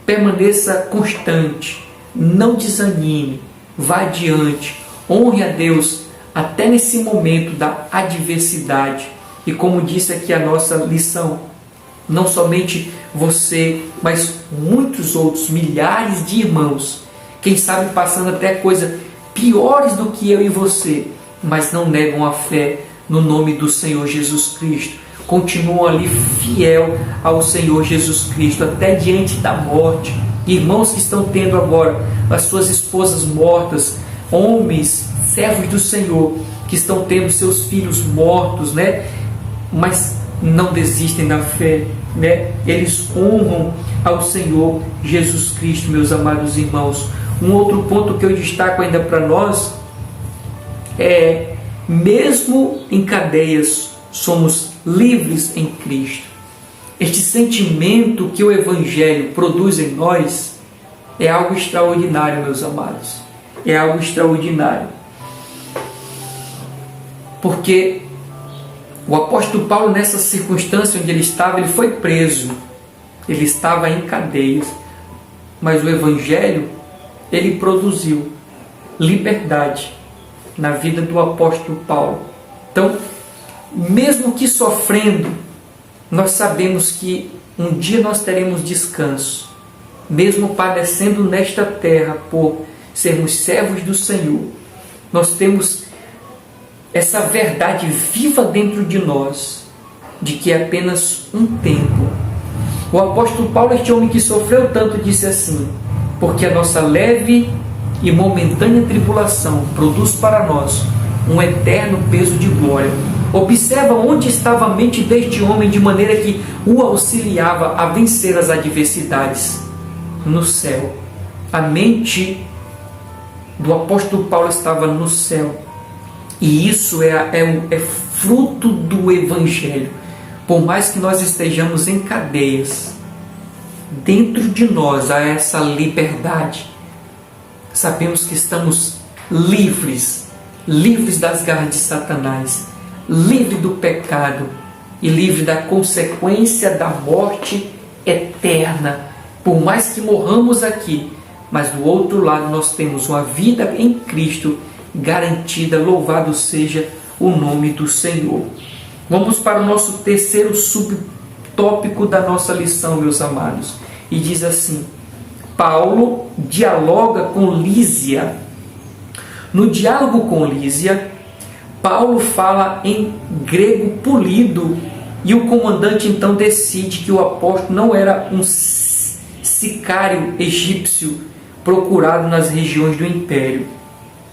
Permaneça constante, não desanime, vá adiante, honre a Deus até nesse momento da adversidade. E como disse aqui a nossa lição, não somente você, mas muitos outros, milhares de irmãos, quem sabe passando até coisas piores do que eu e você, mas não negam a fé no nome do Senhor Jesus Cristo. Continuam ali fiel ao Senhor Jesus Cristo, até diante da morte. Irmãos que estão tendo agora as suas esposas mortas, homens, servos do Senhor, que estão tendo seus filhos mortos, né? Mas não desistem da fé, né? Eles honram ao Senhor Jesus Cristo, meus amados irmãos. Um outro ponto que eu destaco ainda para nós é, mesmo em cadeias, somos livres em Cristo. Este sentimento que o Evangelho produz em nós é algo extraordinário, meus amados. É algo extraordinário. Porque o apóstolo Paulo, nessa circunstância onde ele estava, ele foi preso. Ele estava em cadeias. Mas o Evangelho, ele produziu liberdade na vida do apóstolo Paulo. Então, mesmo que sofrendo, nós sabemos que um dia nós teremos descanso. Mesmo padecendo nesta terra por sermos servos do Senhor, nós temos essa verdade viva dentro de nós, de que é apenas um tempo. O apóstolo Paulo, este homem que sofreu tanto, disse assim: porque a nossa leve e momentânea tribulação produz para nós um eterno peso de glória. Observa onde estava a mente deste homem, de maneira que o auxiliava a vencer as adversidades. No céu. A mente do apóstolo Paulo estava no céu. E isso é fruto do Evangelho. Por mais que nós estejamos em cadeias, dentro de nós há essa liberdade. Sabemos que estamos livres das garras de Satanás, livre do pecado e livre da consequência da morte eterna. Por mais que morramos aqui, mas do outro lado nós temos uma vida em Cristo garantida. Louvado seja o nome do Senhor. Vamos para o nosso terceiro subtópico da nossa lição, meus amados. E diz assim: Paulo dialoga com Lísia. No diálogo com Lísia, Paulo fala em grego polido, e o comandante então decide que o apóstolo não era um sicário egípcio procurado nas regiões do império.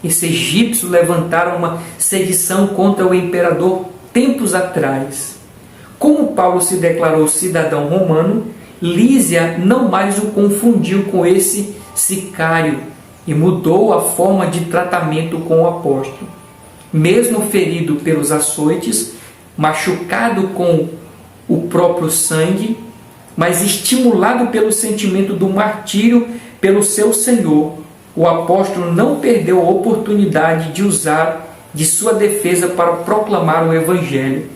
Esse egípcio levantaram uma sedição contra o imperador tempos atrás. Como Paulo se declarou cidadão romano, Lísia não mais o confundiu com esse sicário e mudou a forma de tratamento com o apóstolo. Mesmo ferido pelos açoites, machucado com o próprio sangue, mas estimulado pelo sentimento do martírio pelo seu Senhor, o apóstolo não perdeu a oportunidade de usar de sua defesa para proclamar o Evangelho.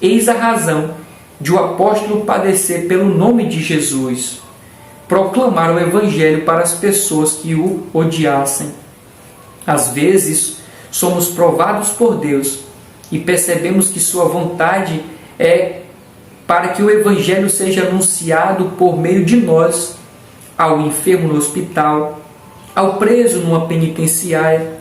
Eis a razão de o apóstolo padecer pelo nome de Jesus, proclamar o Evangelho para as pessoas que o odiassem. Às vezes, somos provados por Deus e percebemos que sua vontade é para que o Evangelho seja anunciado por meio de nós ao enfermo no hospital, ao preso numa penitenciária,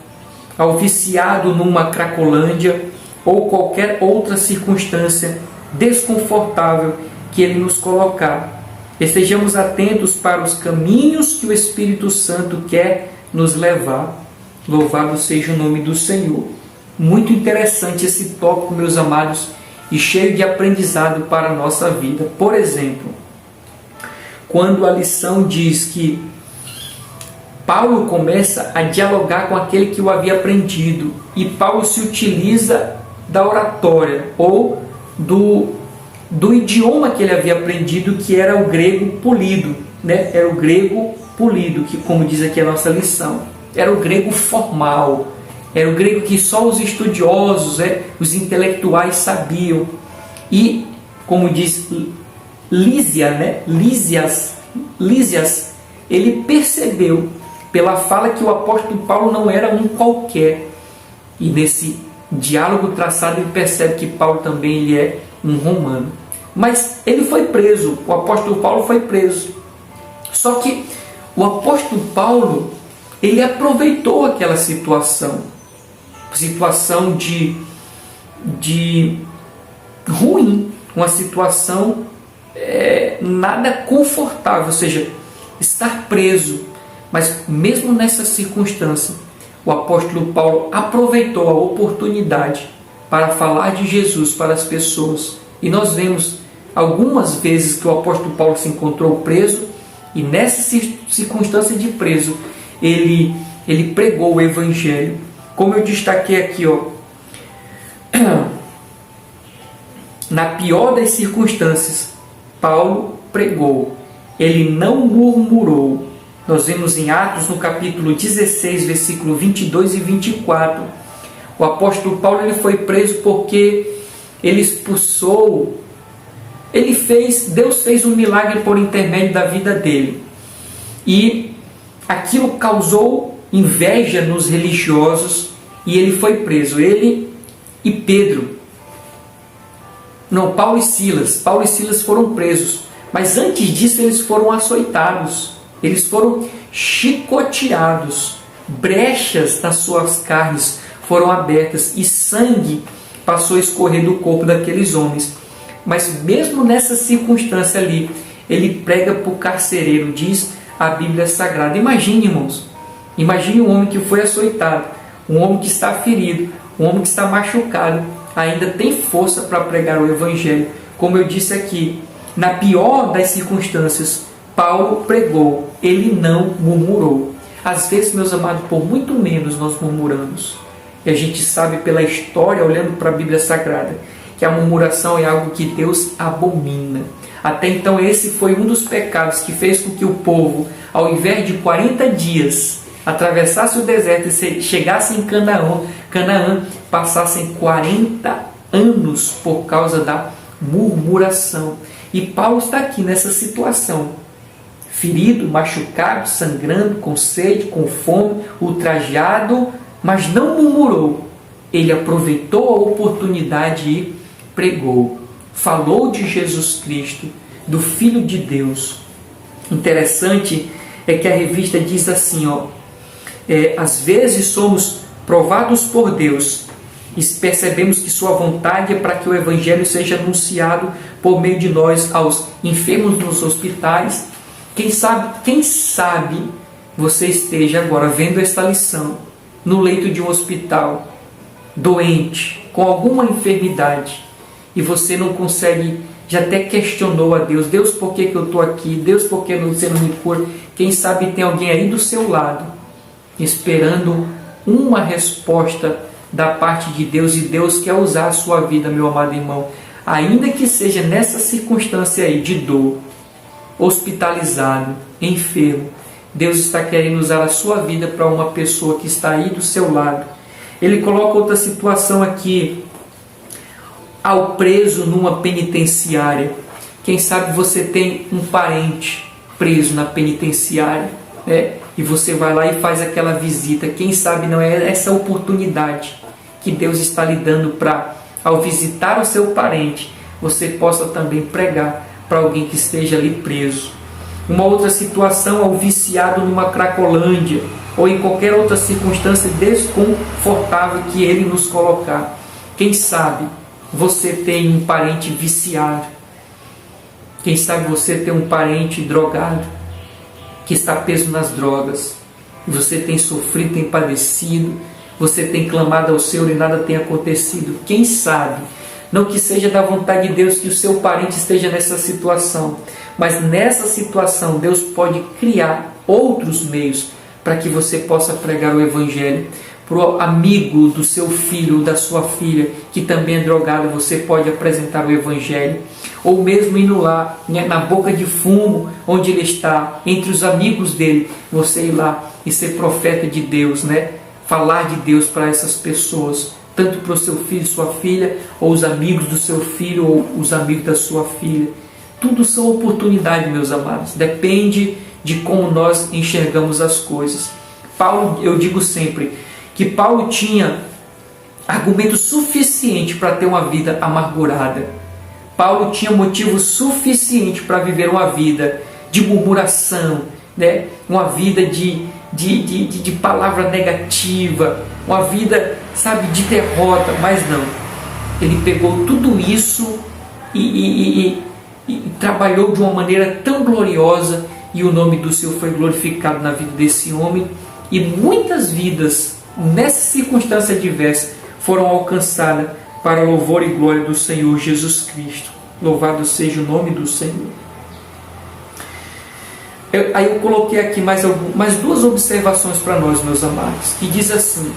ao viciado numa cracolândia ou qualquer outra circunstância desconfortável que ele nos colocar. Estejamos atentos para os caminhos que o Espírito Santo quer nos levar. Louvado seja o nome do Senhor. Muito interessante esse tópico, meus amados, e cheio de aprendizado para a nossa vida. Por exemplo, quando a lição diz que Paulo começa a dialogar com aquele que o havia aprendido, e Paulo se utiliza da oratória ou do idioma que ele havia aprendido, que era o grego polido, né? Era o grego polido, que, como diz aqui a nossa lição, era o grego formal, era o grego que só os estudiosos, os intelectuais sabiam. E, como diz Lísias, ele percebeu pela fala que o apóstolo Paulo não era um qualquer. E nesse diálogo traçado ele percebe que Paulo também ele é um romano. Mas ele foi preso, o apóstolo Paulo foi preso. Só que o apóstolo Paulo, ele aproveitou aquela situação de ruim, uma situação nada confortável, ou seja, estar preso. Mas mesmo nessa circunstância, o apóstolo Paulo aproveitou a oportunidade para falar de Jesus para as pessoas. E nós vemos algumas vezes que o apóstolo Paulo se encontrou preso, e nessa circunstância de preso, ele pregou o Evangelho. Como eu destaquei aqui, na pior das circunstâncias, Paulo pregou, ele não murmurou. Nós vemos em Atos, no capítulo 16, versículo 22 e 24, o apóstolo Paulo ele foi preso porque ele expulsou, Deus fez um milagre por intermédio da vida dele. E aquilo causou inveja nos religiosos e ele foi preso. Ele e Pedro. Não, Paulo e Silas. Paulo e Silas foram presos. Mas antes disso eles foram açoitados. Eles foram chicoteados. Brechas nas suas carnes foram abertas e sangue passou a escorrer do corpo daqueles homens. Mas mesmo nessa circunstância ali, ele prega para o carcereiro, diz a Bíblia Sagrada. Imagine, irmãos, imagine um homem que foi açoitado, um homem que está ferido, um homem que está machucado, ainda tem força para pregar o Evangelho. Como eu disse aqui, na pior das circunstâncias, Paulo pregou, ele não murmurou. Às vezes, meus amados, por muito menos nós murmuramos. E a gente sabe pela história, olhando para a Bíblia Sagrada, que a murmuração é algo que Deus abomina. Até então esse foi um dos pecados que fez com que o povo, ao invés de 40 dias, atravessasse o deserto e chegasse em Canaã, passassem 40 anos por causa da murmuração. E Paulo está aqui nessa situação, ferido, machucado, sangrando, com sede, com fome, ultrajado, mas não murmurou. Ele aproveitou a oportunidade e pregou, falou de Jesus Cristo, do Filho de Deus. Interessante é que a revista diz assim, às vezes somos provados por Deus e percebemos que sua vontade é para que o Evangelho seja anunciado por meio de nós aos enfermos nos hospitais. Quem sabe você esteja agora vendo esta lição no leito de um hospital, doente, com alguma enfermidade, e você não consegue, já até questionou a Deus, Deus, por que eu estou aqui? Deus, por que você não me cura? Quem sabe tem alguém aí do seu lado, esperando uma resposta da parte de Deus, e Deus quer usar a sua vida, meu amado irmão, ainda que seja nessa circunstância aí de dor, hospitalizado, enfermo. Deus está querendo usar a sua vida para uma pessoa que está aí do seu lado. Ele coloca outra situação aqui, ao preso numa penitenciária. Quem sabe você tem um parente preso na penitenciária, né? E você vai lá e faz aquela visita. Quem sabe não é essa oportunidade que Deus está lhe dando para, ao visitar o seu parente, você possa também pregar para alguém que esteja ali preso. Uma outra situação, ao viciado numa cracolândia ou em qualquer outra circunstância desconfortável que ele nos colocar. Quem sabe você tem um parente viciado. Quem sabe você tem um parente drogado, que está preso nas drogas. Você tem sofrido, tem padecido, você tem clamado ao Senhor e nada tem acontecido. Quem sabe, não que seja da vontade de Deus que o seu parente esteja nessa situação, mas nessa situação Deus pode criar outros meios para que você possa pregar o Evangelho. Para o amigo do seu filho ou da sua filha que também é drogado, você pode apresentar o Evangelho. Ou mesmo indo lá, né, na boca de fumo, onde ele está, entre os amigos dele, você ir lá e ser profeta de Deus, né? Falar de Deus para essas pessoas, tanto para o seu filho, sua filha, ou os amigos do seu filho, ou os amigos da sua filha. Tudo são oportunidades, meus amados. Depende de como nós enxergamos as coisas. Paulo, eu digo sempre, que Paulo tinha argumento suficiente para ter uma vida amargurada. Paulo tinha motivo suficiente para viver uma vida de murmuração, né? Uma vida de palavra negativa, uma vida, sabe, de derrota, mas não. Ele pegou tudo isso e trabalhou de uma maneira tão gloriosa, e o nome do Senhor foi glorificado na vida desse homem, e muitas vidas nessa circunstância adversa foram alcançadas para louvor e glória do Senhor Jesus Cristo. Louvado seja o nome do Senhor. Aí eu coloquei aqui mais duas observações para nós, meus amados, que diz assim,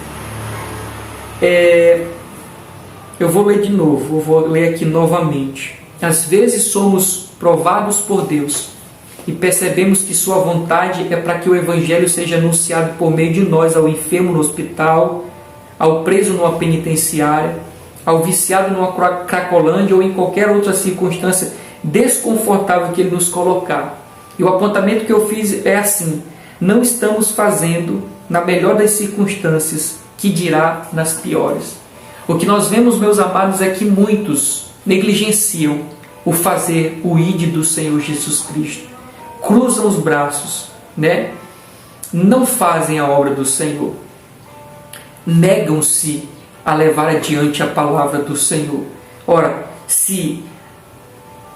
eu vou ler de novo, eu vou ler aqui novamente. Às vezes somos provados por Deus e percebemos que sua vontade é para que o Evangelho seja anunciado por meio de nós ao enfermo no hospital, ao preso numa penitenciária, ao viciado numa cracolândia ou em qualquer outra circunstância desconfortável que ele nos colocar. E o apontamento que eu fiz é assim: não estamos fazendo na melhor das circunstâncias, que dirá nas piores. O que nós vemos, meus amados, é que muitos negligenciam o fazer o ide do Senhor Jesus Cristo. Cruzam os braços, né? Não fazem a obra do Senhor. Negam-se a levar adiante a palavra do Senhor. Ora, se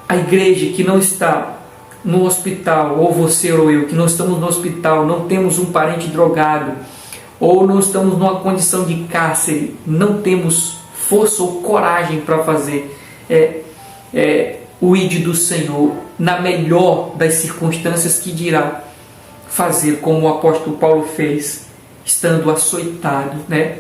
a igreja que não está no hospital, ou você ou eu, que não estamos no hospital, não temos um parente drogado, ou não estamos numa condição de cárcere, não temos força ou coragem para fazer o ide do Senhor, na melhor das circunstâncias, que dirá fazer como o apóstolo Paulo fez, estando açoitado, né?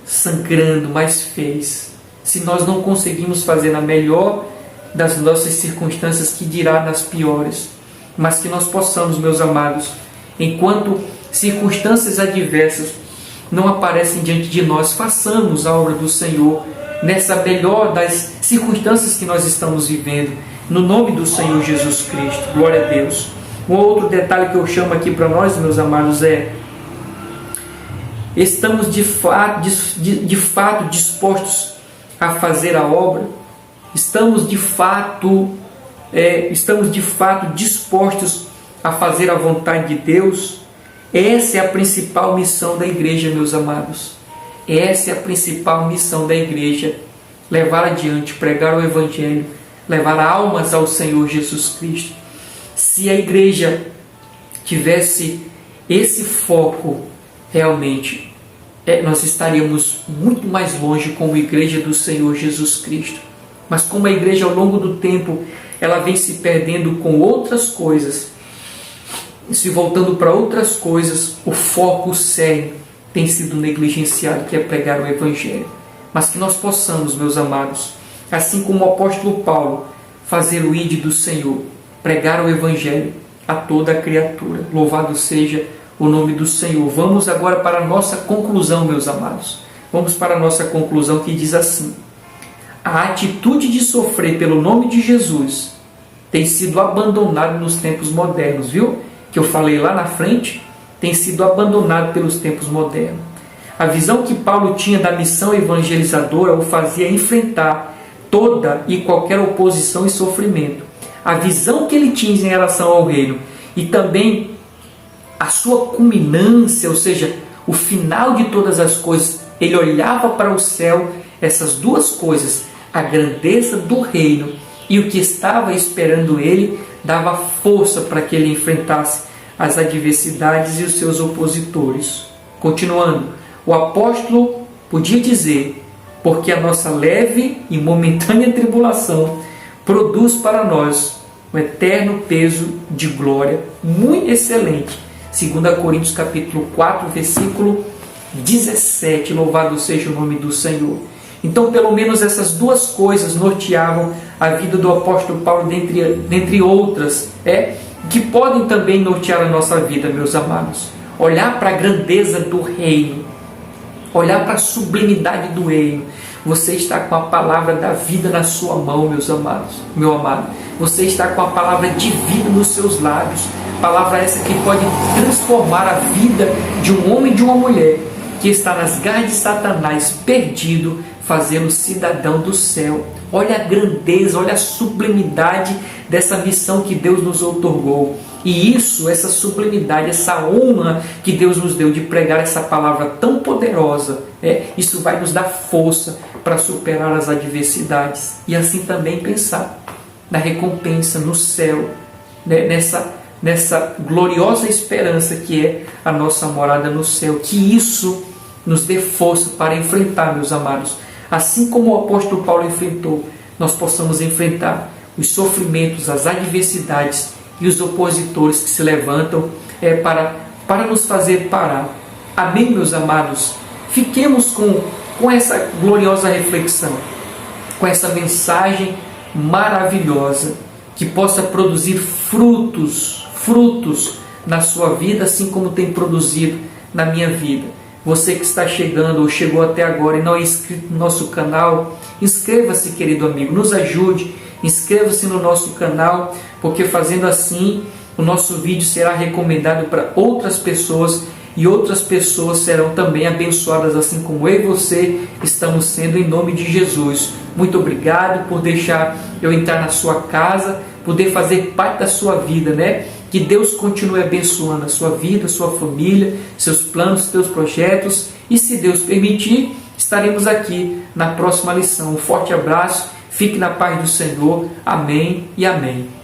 Sangrando, mas fez. Se nós não conseguimos fazer na melhor das nossas circunstâncias, que dirá nas piores, mas que nós possamos, meus amados, enquanto circunstâncias adversas não aparecem diante de nós, façamos a obra do Senhor nessa melhor das circunstâncias que nós estamos vivendo, no nome do Senhor Jesus Cristo. Glória a Deus. Um outro detalhe que eu chamo aqui para nós, meus amados, estamos de fato dispostos a fazer a obra? Estamos de fato dispostos a fazer a vontade de Deus? Essa é a principal missão da igreja, meus amados. Essa é a principal missão da igreja: levar adiante, pregar o Evangelho, levar almas ao Senhor Jesus Cristo. Se a igreja tivesse esse foco, realmente, nós estaríamos muito mais longe como igreja do Senhor Jesus Cristo. Mas como a igreja, ao longo do tempo, ela vem se perdendo com outras coisas, se voltando para outras coisas, o foco, o cerne, tem sido negligenciado, que é pregar o Evangelho. Mas que nós possamos, meus amados, assim como o apóstolo Paulo, fazer o ide do Senhor, pregar o Evangelho a toda a criatura. Louvado seja o nome do Senhor. Vamos agora para a nossa conclusão, meus amados. Vamos para a nossa conclusão, que diz assim: a atitude de sofrer pelo nome de Jesus tem sido abandonada nos tempos modernos, viu? Que eu falei lá na frente, tem sido abandonado pelos tempos modernos. A visão que Paulo tinha da missão evangelizadora o fazia enfrentar toda e qualquer oposição e sofrimento. A visão que ele tinha em relação ao reino e também a sua culminância, ou seja, o final de todas as coisas, ele olhava para o céu, essas duas coisas, a grandeza do reino e o que estava esperando ele, dava força para que ele enfrentasse as adversidades e os seus opositores. Continuando, o apóstolo podia dizer: porque a nossa leve e momentânea tribulação produz para nós um eterno peso de glória muito excelente. 2 Coríntios capítulo 4, versículo 17. Louvado seja o nome do Senhor. Então, pelo menos essas duas coisas norteavam a vida do apóstolo Paulo, dentre outras, que podem também nortear a nossa vida, meus amados. Olhar para a grandeza do reino, olhar para a sublimidade do reino. Você está com a palavra da vida na sua mão, meus amados, meu amado. Você está com a palavra de vida nos seus lábios. Palavra essa que pode transformar a vida de um homem e de uma mulher que está nas garras de Satanás, perdido, fazendo cidadão do céu. Olha a grandeza, olha a sublimidade dessa missão que Deus nos outorgou. E isso, essa sublimidade, essa honra que Deus nos deu de pregar essa palavra tão poderosa, isso vai nos dar força para superar as adversidades. E assim também pensar na recompensa no céu, nessa gloriosa esperança que é a nossa morada no céu. Que isso nos dê força para enfrentar, meus amados. Assim como o apóstolo Paulo enfrentou, nós possamos enfrentar os sofrimentos, as adversidades e os opositores que se levantam para nos fazer parar. Amém, meus amados? Fiquemos com essa gloriosa reflexão, com essa mensagem maravilhosa, que possa produzir frutos na sua vida, assim como tem produzido na minha vida. Você que está chegando ou chegou até agora e não é inscrito no nosso canal, inscreva-se, querido amigo, nos ajude, inscreva-se no nosso canal, porque fazendo assim, o nosso vídeo será recomendado para outras pessoas e outras pessoas serão também abençoadas, assim como eu e você estamos sendo, em nome de Jesus. Muito obrigado por deixar eu entrar na sua casa, poder fazer parte da sua vida, Que Deus continue abençoando a sua vida, a sua família, seus planos, seus projetos. E se Deus permitir, estaremos aqui na próxima lição. Um forte abraço, fique na paz do Senhor. Amém e amém.